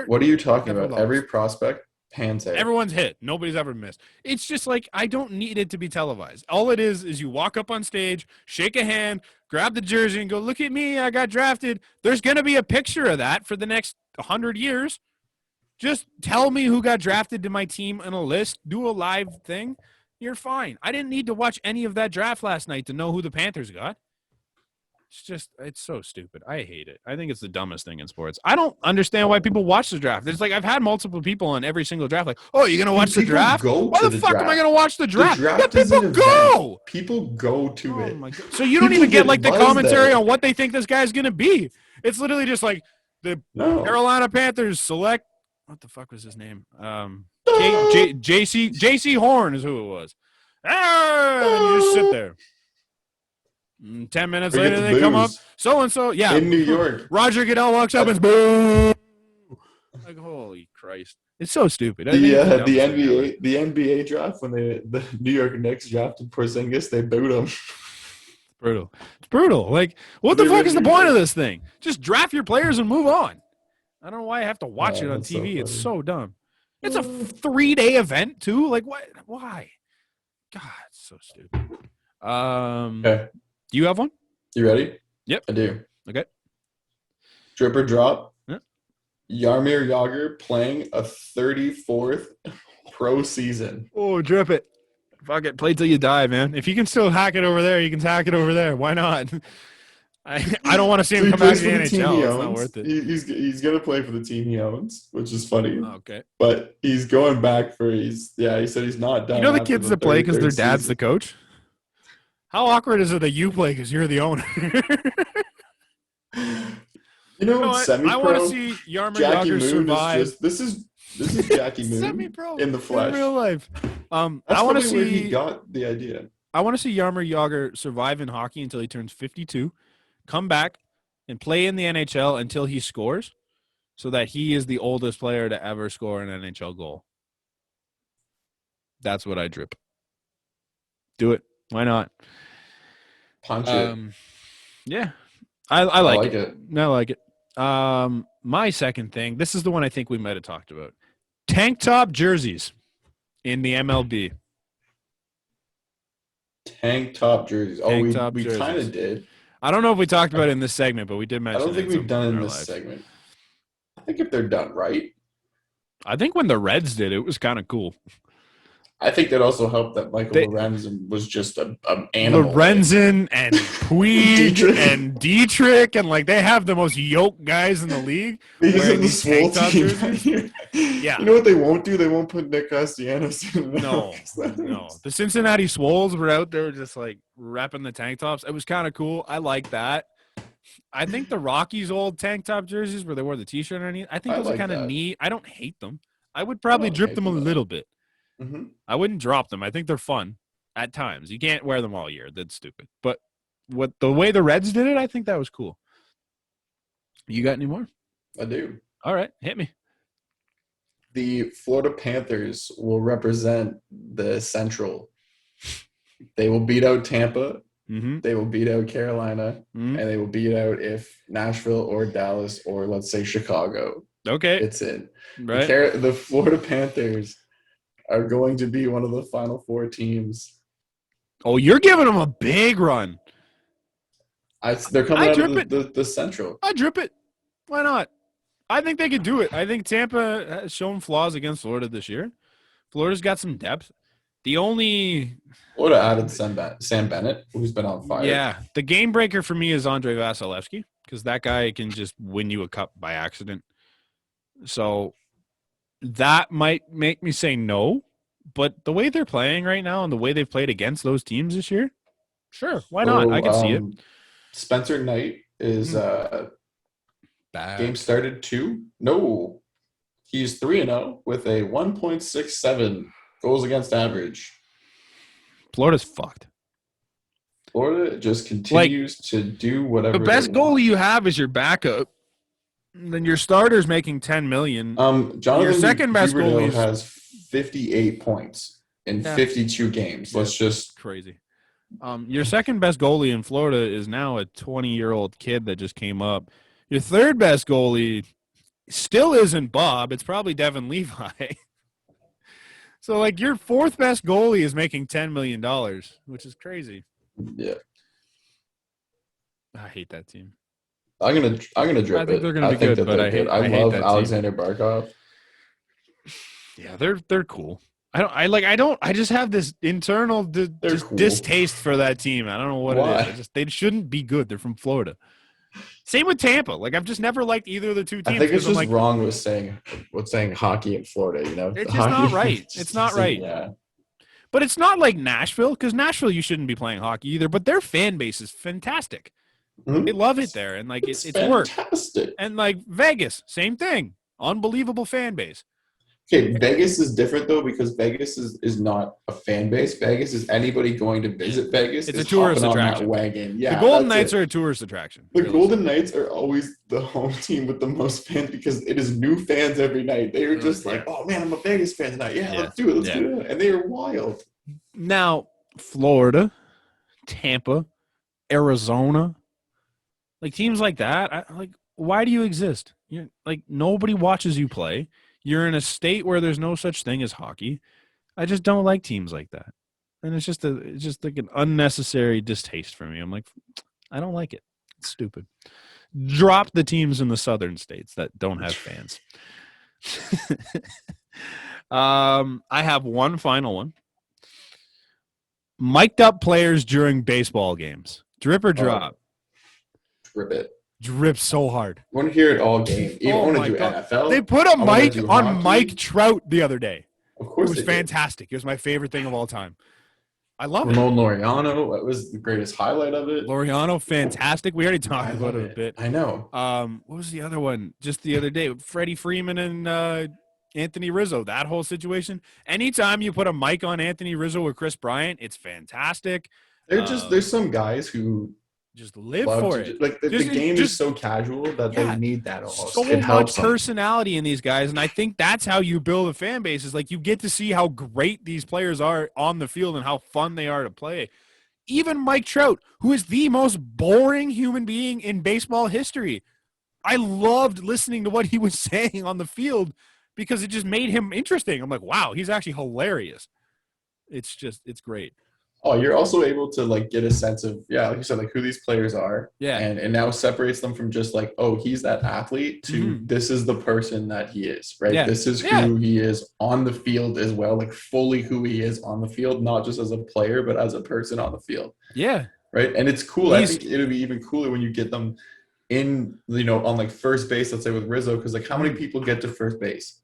What are you talking about? Every prospect pans out. Everyone's hit. Nobody's ever missed. It's just like, I don't need it to be televised. All it is you walk up on stage, shake a hand, grab the jersey, and go, look at me, I got drafted. There's going to be a picture of that for the next 100 years. Just tell me who got drafted to my team in a list. Do a live thing. You're fine. I didn't need to watch any of that draft last night to know who the Panthers got. It's so stupid. I hate it. I think it's the dumbest thing in sports. I don't understand why people watch the draft. It's like I've had multiple people on every single draft like, oh, you're going to watch the draft? Why the fuck am I going to watch the draft? Yeah, people go. People go to it. My God. So you don't even get like the commentary on what they think this guy's going to be. It's literally just like the No. Carolina Panthers select. What the fuck was his name? JC Horn is who it was. And then you just sit there. 10 minutes We get later, the they come up. booze So and so, yeah. in New York. Roger Goodell walks up and boo. Like, holy Christ! It's so stupid. I think it's The dumbest thing ever. NBA draft when the New York Knicks drafted Porzingis, they booed him. Brutal. It's brutal. Like, what They the fuck is the really point did. of this thing? Just draft your players and move on. I don't know why I have to watch it on That's so TV. It's funny. so dumb. It's a 3-day event too. Like, what? Why? God, it's so stupid. Okay, Do you have one? you ready? Yep. I do. Okay. Drip or drop. Yeah. Jaromir Jagr playing a 34th pro season. Oh, drip it. Fuck it. Play till you die, man. If you can still hack it over there, you can hack it over there. Why not? I don't want to see him So he come back plays to the for the team NHL. he It's not owns. worth it. He's gonna play for the team he owns, which is funny. Okay. But he's going back for he said he's not done. You know the after kids that play because their 33rd dad's the season. coach? How awkward is it that you play because you're the owner? You know, what? semi-pro. I want to see Jaromir Jackie Jagr Moon survive. is just this is Jackie Moon Semi-pro in the flesh. in real life. That's I want probably to where he see. got the idea. I want to see Jaromir Jagr survive in hockey until he turns 52, come back and play in the NHL until he scores, so that he is the oldest player to ever score an NHL goal. That's what I drip. Do it. Why not? Punch it. Yeah, I like it. it. I like it. My second thing. This is the one I think we might have talked about. Tank top jerseys in the MLB. Tank top jerseys. Tank top we jerseys. kind of did. I don't know if we talked about it in this segment, but we did I mention. don't think it we've done it in our this lives. segment. I think if they're done right, I think when the Reds did it, was kind of cool. I think that also helped that Michael Lorenzen was just an animal. Lorenzen and Puig Dietrich. and Dietrich and like they have the most yoked guys in the league. He's wearing in the these swole tank top team. jerseys. Yeah. You know what they won't do? They won't put Nick Castellanos in. No. The Cincinnati Swoles were out there just like repping the tank tops. It was kind of cool. I like that. I think the Rockies' old tank top jerseys where they wore the T-shirt underneath, I think I those like are kind of that. neat. I don't hate them. I would probably don't drip hate them a them, though. little bit. Mm-hmm. I wouldn't drop them. I think they're fun at times. You can't wear them all year. That's stupid. But the way the Reds did it, I think that was cool. You got any more? I do. All right, hit me. The Florida Panthers will represent the Central. They will beat out Tampa. Mm-hmm. They will beat out Carolina. Mm-hmm. And they will beat out if Nashville or Dallas or let's say Chicago. Okay. It's in. Right. The Florida Panthers are going to be one of the Final Four teams. Oh, you're giving them a big run. They're coming out drip of the Central. I drip it. Why not? I think they could do it. I think Tampa has shown flaws against Florida this year. Florida's got some depth. The only Florida added Sam Bennett, who's been on fire. Yeah, the game breaker for me is Andrei Vasilevsky because that guy can just win you a cup by accident. So that might make me say no, but the way they're playing right now and the way they've played against those teams this year, sure, why not? I can see it. Spencer Knight is Bad. game started 2. No, he's 3-0 with a 1.67 goals against average. Florida's fucked. Florida just continues to do whatever. The best they want. goalie you have is your backup. Then your starter's making $10 million. Jonathan Your second best Huberdeau goalie has 58 points in 52 games. Let's just crazy. Your second best goalie in Florida is now a 20-year-old kid that just came up. Your third best goalie still isn't Bob. It's probably Devin Levi. So, like, your fourth best goalie is making $10 million, which is crazy. yeah. I hate that team. I'm gonna drip I think it. they're gonna be good, that but they're I hate love that team. Alexander Barkov. Yeah, they're cool. I just have this internal Cool. distaste for that team. I don't know what Why? it is. They shouldn't be good. They're from Florida. Same with Tampa. Like I've just never liked either of the two teams. I think it's 'cause I'm just wrong with saying hockey in Florida. You know, It's just not right. It's not right. Yeah. But it's not like Nashville, because Nashville you shouldn't be playing hockey either. But their fan base is fantastic. Mhm. They love it there, and like It's it's worked. fantastic. And like Vegas, same thing. Unbelievable fan base. Okay, Vegas is different though because Vegas is not a fan base. Vegas is anybody going to visit Vegas It's a is tourist hopping on that attraction. wagon. The Yeah, Golden that's Knights it. are a tourist attraction. The Really. Golden Knights are always the home team with the most fans because it is new fans every night. They are just like, oh man, I'm a Vegas fan tonight. Yeah, let's do it. Let's do it. And they are wild. Now, Florida, Tampa, Arizona, like teams like that, why do you exist? You're like nobody watches you play. You're in a state where there's no such thing as hockey. I just don't like teams like that. And it's just like an unnecessary distaste for me. I'm like, I don't like it. It's stupid. Drop the teams in the southern states that don't have fans. I have one final one. Mic'd up players during baseball games. Drip or drop? Drip it. Drip so hard. I want to hear it all game. Even I want to do NFL. They put a mic on hockey. Mike Trout the other day. Of course, it was fantastic. It was my favorite thing of all time. I love Ramon Laureano. That was the greatest highlight of it. Laureano, fantastic. We already talked about it a bit. I know. What was the other one? Just the other day, Freddie Freeman and Anthony Rizzo. That whole situation. Anytime you put a mic on Anthony Rizzo or Chris Bryant, it's fantastic. There's some guys who just live for it. Like the game is so casual that they need that almost. So much personality in these guys, and I think that's how you build a fan base. Is like you get to see how great these players are on the field and how fun they are to play. Even Mike Trout, who is the most boring human being in baseball history, I loved listening to what he was saying on the field because it just made him interesting. I'm like, wow, he's actually hilarious. It's great. Oh, you're also able to like get a sense of, like you said, like who these players are. Yeah. And now separates them from just like, oh, he's that athlete to this is the person that he is, right? Yeah. This is who he is on the field as well, like fully who he is on the field, not just as a player, but as a person on the field. Yeah. Right. And it's cool. I think it'll be even cooler when you get them in, on like first base, let's say with Rizzo, because like how many people get to first base?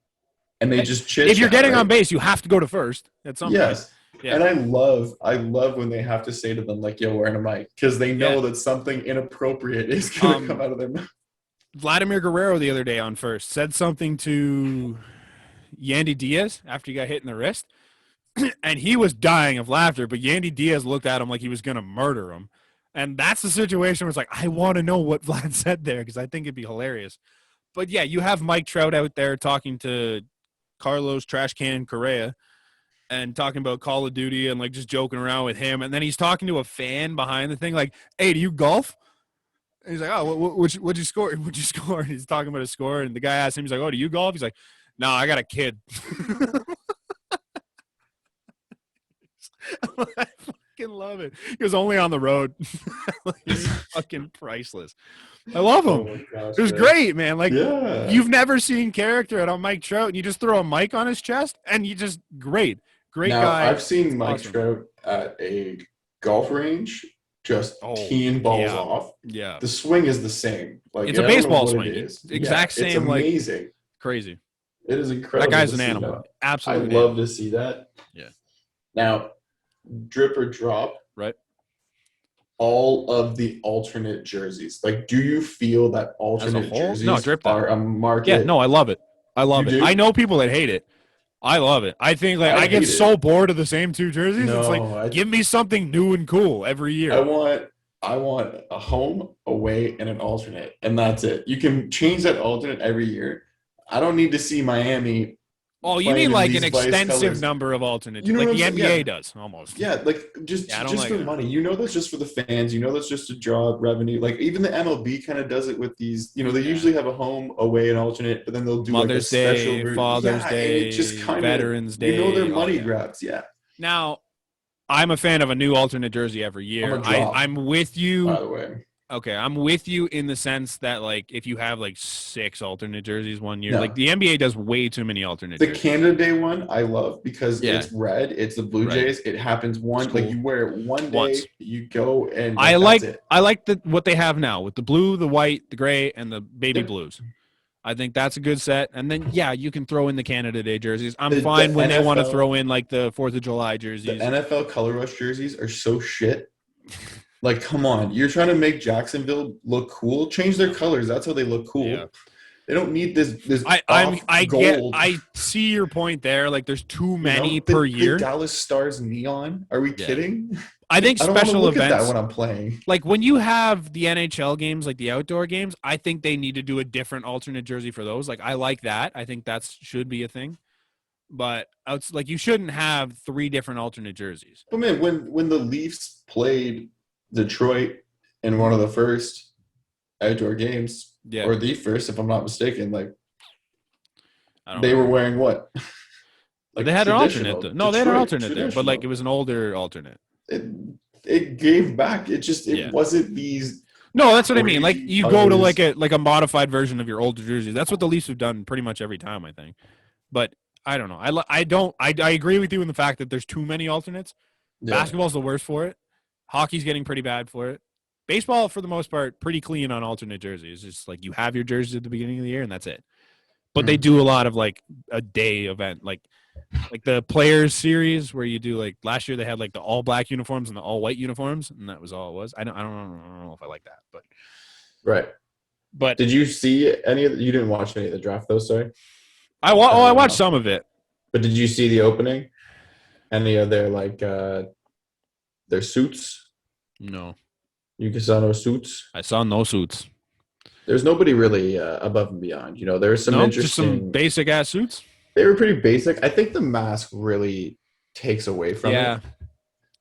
And they just chit. If you're getting on base, you have to go to first at some point. Yes. Yeah. And I love when they have to say to them like, "Yo, wearing a mic," because they know that something inappropriate is going to come out of their mouth. Vladimir Guerrero the other day on first said something to Yandy Diaz after he got hit in the wrist, and he was dying of laughter. But Yandy Diaz looked at him like he was going to murder him, and that's the situation where it's like, I want to know what Vlad said there because I think it'd be hilarious. But yeah, you have Mike Trout out there talking to Carlos Trash Can Correa. And talking about Call of Duty and like just joking around with him, and then he's talking to a fan behind the thing, like, "Hey, do you golf?" And he's like, "Oh, what'd you score? What'd you score?" And he's talking about his score, and the guy asked him, he's like, "Oh, do you golf?" He's like, "No, I got a kid." I fucking love it. He was only on the road. He's fucking priceless. I love him. Oh my gosh, it was great, man. Like, you've never seen character out on Mike Trout, and you just throw a mic on his chest, and you just great guy. I've seen Mike Trout at a golf range just teeing balls off. Yeah, the swing is the same. Like it's a baseball swing. It's exact same. It's amazing. Like, crazy. It is incredible. That guy's an animal. Absolutely. I love to see that. Yeah. Now, drip or drop. Right. All of the alternate jerseys. Like, do you feel that alternate jerseys are a market? Yeah, no, I love it. I love it. I know people that hate it. I love it. I think like I get so bored of the same two jerseys. No, it's like give me something new and cool every year. I want a home, away, and an alternate, and that's it. You can change that alternate every year. I don't need to see Miami. Oh, you need like an extensive number of alternates, like the NBA does almost. Yeah, like just for money. You know, that's just for the fans. You know, that's just to draw revenue. Like even the MLB kind of does it with these. You know, they usually have a home, away, and alternate, but then they'll do Mother's like a special Day, Father's Day, just kind Veterans Day. You know, they're money grabs. Yeah. Now, I'm a fan of a new alternate jersey every year. I'm with you. By the way. Okay, I'm with you in the sense that, like, if you have, like, 6 alternate jerseys one year, like, the NBA does way too many alternate jerseys. The Canada Day one I love because it's red. It's the Blue Jays. It happens once. Like, you wear it one day, you go, and I like what they have now with the blue, the white, the gray, and the baby blues. I think that's a good set. And then, you can throw in the Canada Day jerseys. I'm fine when they want to throw in, like, the 4th of July jerseys. The NFL Color Rush jerseys are so shit. Like, come on. You're trying to make Jacksonville look cool. Change their colors. That's how they look Yeah. cool. They don't need this off gold. I see your point there. Like, there's too You many know, per the year. Dallas Stars neon. Are we Yeah. kidding? I think I don't want to special look at that events, when I'm playing. like when you have the NHL games, like the outdoor games, I think they need to do a different alternate jersey for those. Like, I like that. I think that should be a thing. But like, you shouldn't have 3 different alternate jerseys. But man, when the Leafs played Detroit in one of the first outdoor games, Yeah. or the first, if I'm not mistaken, like They were wearing what? Like they had an alternate. No, they had an alternate there, but like traditional. it was an older alternate. It gave back. It wasn't these. No, that's what I mean. Like you go to colors. like a modified version of your older jerseys. That's what the Leafs have done pretty much every time, I think. But I don't know. I agree with you in the fact that there's too many alternates. Yeah. Basketball's the worst for it. Hockey's getting pretty bad for it. Baseball, for the most part, pretty clean on alternate jerseys. It's just like you have your jerseys at the beginning of the year and that's it. But they do a lot of like a day event, like the Players Series where you do like last year they had like the all black uniforms and the all white uniforms, and that was all it was. I don't know if I like that, but right. But did you see any of you didn't watch any of the draft though, sorry? I watched some of it. But did you see the opening? Any of their like their suits? No. You saw no suits? I saw no suits. There's nobody really above and beyond. You know, there's some interesting, just some basic ass suits. They were pretty basic. I think the mask really takes away from it.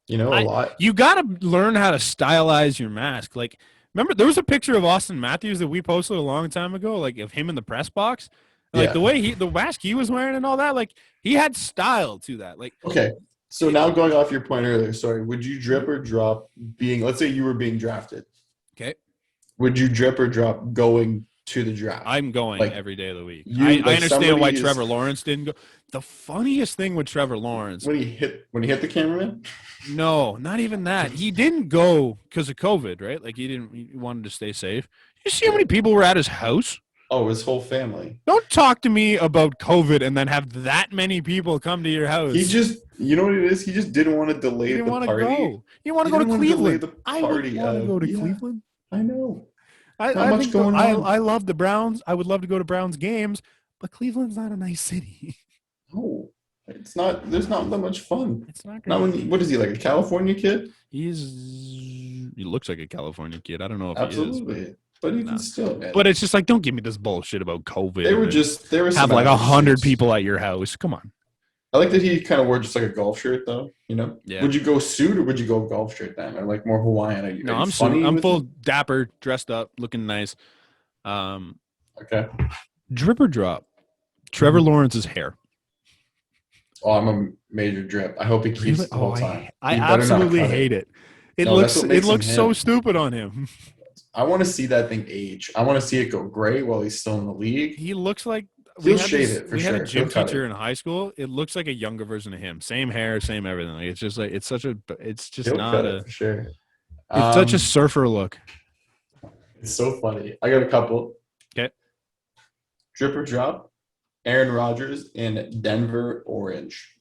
You know, a lot. You got to learn how to stylize your mask. Like, remember there was a picture of Austin Matthews that we posted a long time ago, like of him in the press box. Like the way the mask he was wearing and all that, like he had style to that. Like, okay. So now going off your point earlier, sorry, would you drip or drop let's say you were being drafted? Okay. Would you drip or drop going to the draft? I'm going every day of the week. I understand why Trevor Lawrence didn't go. The funniest thing with Trevor Lawrence when he hit the cameraman. No, not even that. He didn't go because of COVID, right? Like he wanted to stay safe. You see how many people were at his house? Oh, his whole family. Don't talk to me about COVID and then have that many people come to your house. He just, you know what it is? He just didn't want to delay the party. Go. You want to go to Cleveland? I want to go to Cleveland. I know. I love the Browns. I would love to go to Browns games, but Cleveland's not a nice city. No, it's not. There's not that much fun. It's not. What is he, like a California kid? He looks like a California kid. I don't know if absolutely. He is. But even still, man. But it's just like, don't give me this bullshit about COVID. They were have like 100 people at your house. Come on. I like that he kind of wore just like a golf shirt, though. You know, yeah. Would you go suit or would you go golf shirt then, or like more Hawaiian? No, I'm suit. I'm full dapper, dressed up, looking nice. Okay. Drip or drop? Trevor Lawrence's hair. Oh, I'm a major drip. I hope he keeps it the whole time. I absolutely hate it. It looks so stupid on him. I want to see that thing age. I want to see it go gray while he's still in the league. He looks like he'll shave it for sure. We had a gym teacher in high school. It looks like a younger version of him. Same hair, same everything. Like it's just like it's just not a for sure. It's such a surfer look. It's so funny. I got a couple. Okay. Drip or drop? Aaron Rodgers in Denver orange.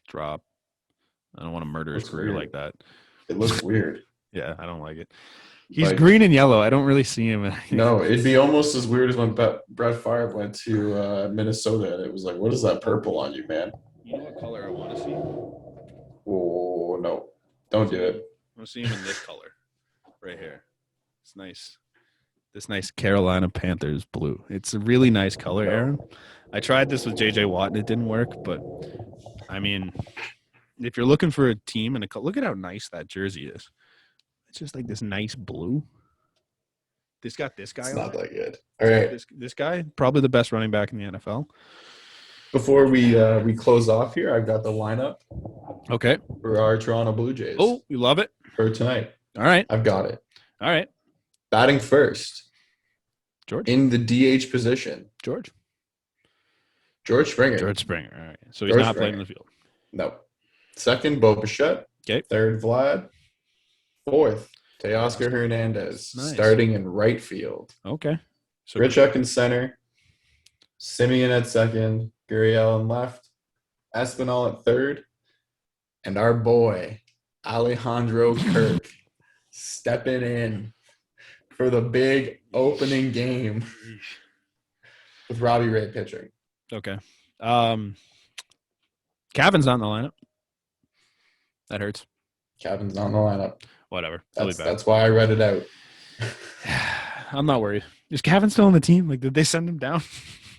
Drop. I don't want to murder his career like that. It looks weird. Yeah, I don't like it. He's green and yellow. I don't really see him. No, it'd be almost as weird as when Brett Favre went to Minnesota. And it was like, what is that purple on you, man? You know what color I want to see? Oh, no. Don't do it. I want to see him in this color right here. It's nice. This nice Carolina Panthers blue. It's a really nice color, Aaron. I tried this with J.J. Watt and it didn't work, but, I mean, if you're looking for a team and look at how nice that jersey is. It's just like this nice blue. This got this guy. It's not that good. All right. This guy, probably the best running back in the NFL. Before we close off here, I've got the lineup. Okay. For our Toronto Blue Jays. Oh, you love it? For tonight. All right. I've got it. All right. Batting first. George. In the DH position. George Springer. All right. So he's not playing in the field. No. Second, Bo Bichette. Okay. Third, Vlad. Fourth, Teoscar Hernandez, nice. Starting in right field. Okay. So Grichuk in center, Simeon at second, Gurriel in left, Espinal at third, and our boy, Alejandro Kirk, stepping in for the big opening game with Robbie Ray pitching. Okay. Cavan's not in the lineup. That hurts. Cavan's not in the lineup. Whatever. That's why I read it out. I'm not worried. Is Cavan still on the team? Like, did they send him down?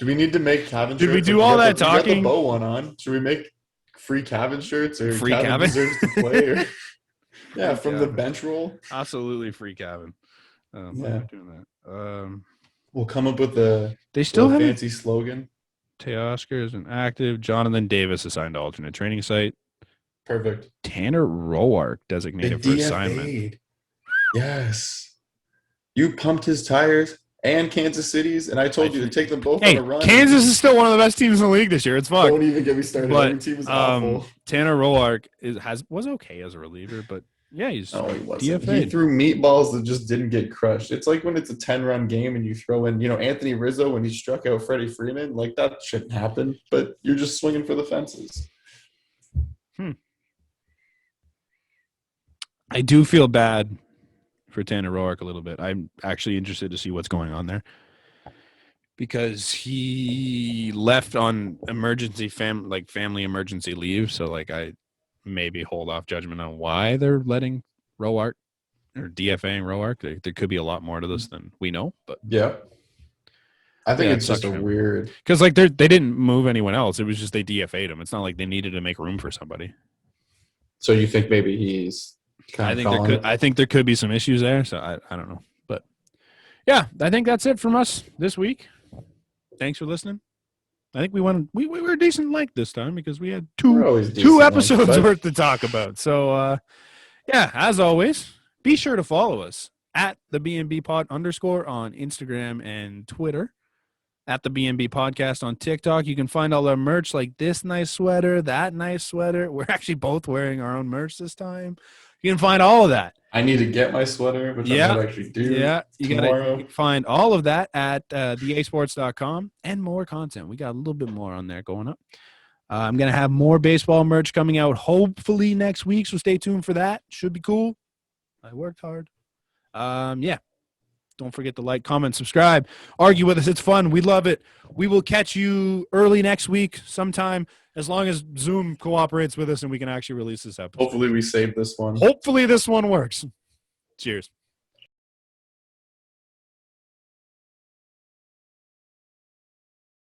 Do we need to make Cavan Did shirts? we do all that talking? We got the bow one on. Should we make free Cavan shirts or free Cavan deserves to play? Or, yeah, free from Cavan. The bench rule. Absolutely free Cavan. Yeah. Doing that. We'll come up with a fancy slogan. Teoscar isn't active. Jonathan Davis assigned to alternate training site. Perfect. Tanner Roark designated for assignment. Yes. You pumped his tires and Kansas City's, and I told you to take them both on a run. Kansas is still one of the best teams in the league this year. It's fun. Don't even get me started. Every team is awful. Tanner Roark was okay as a reliever, but yeah, he wasn't. DFA'd. He threw meatballs that just didn't get crushed. It's like when it's a 10-run game and you throw in, Anthony Rizzo when he struck out Freddie Freeman. Like, that shouldn't happen, but you're just swinging for the fences. I do feel bad for Tanner Roark a little bit. I'm actually interested to see what's going on there because he left on family emergency leave. So I maybe hold off judgment on why they're letting Roark or DFAing Roark. There could be a lot more to this than we know, but yeah, I think it's just a weird because they didn't move anyone else. It was just they DFA'd him. It's not like they needed to make room for somebody. So you think maybe he's I think there could be some issues there. So I don't know, but yeah, I think that's it from us this week. Thanks for listening. I think we were decent length this time because we had two episodes worth to talk about. So yeah, as always, be sure to follow us at the BnB pod _ on Instagram and Twitter. At the BnB podcast on TikTok. You can find all our merch like this nice sweater, that nice sweater. We're actually both wearing our own merch this time. You can find all of that. I need to get my sweater, which I might actually do. Yeah, you tomorrow. gotta find all of that at theasports.com and more content. We got a little bit more on there going up. I'm gonna have more baseball merch coming out hopefully next week, so stay tuned for that. Should be cool. I worked hard. Yeah. Don't forget to like, comment, subscribe, argue with us. It's fun. We love it. We will catch you early next week sometime as long as Zoom cooperates with us and we can actually release this episode. Hopefully we save this one. Hopefully this one works. Cheers.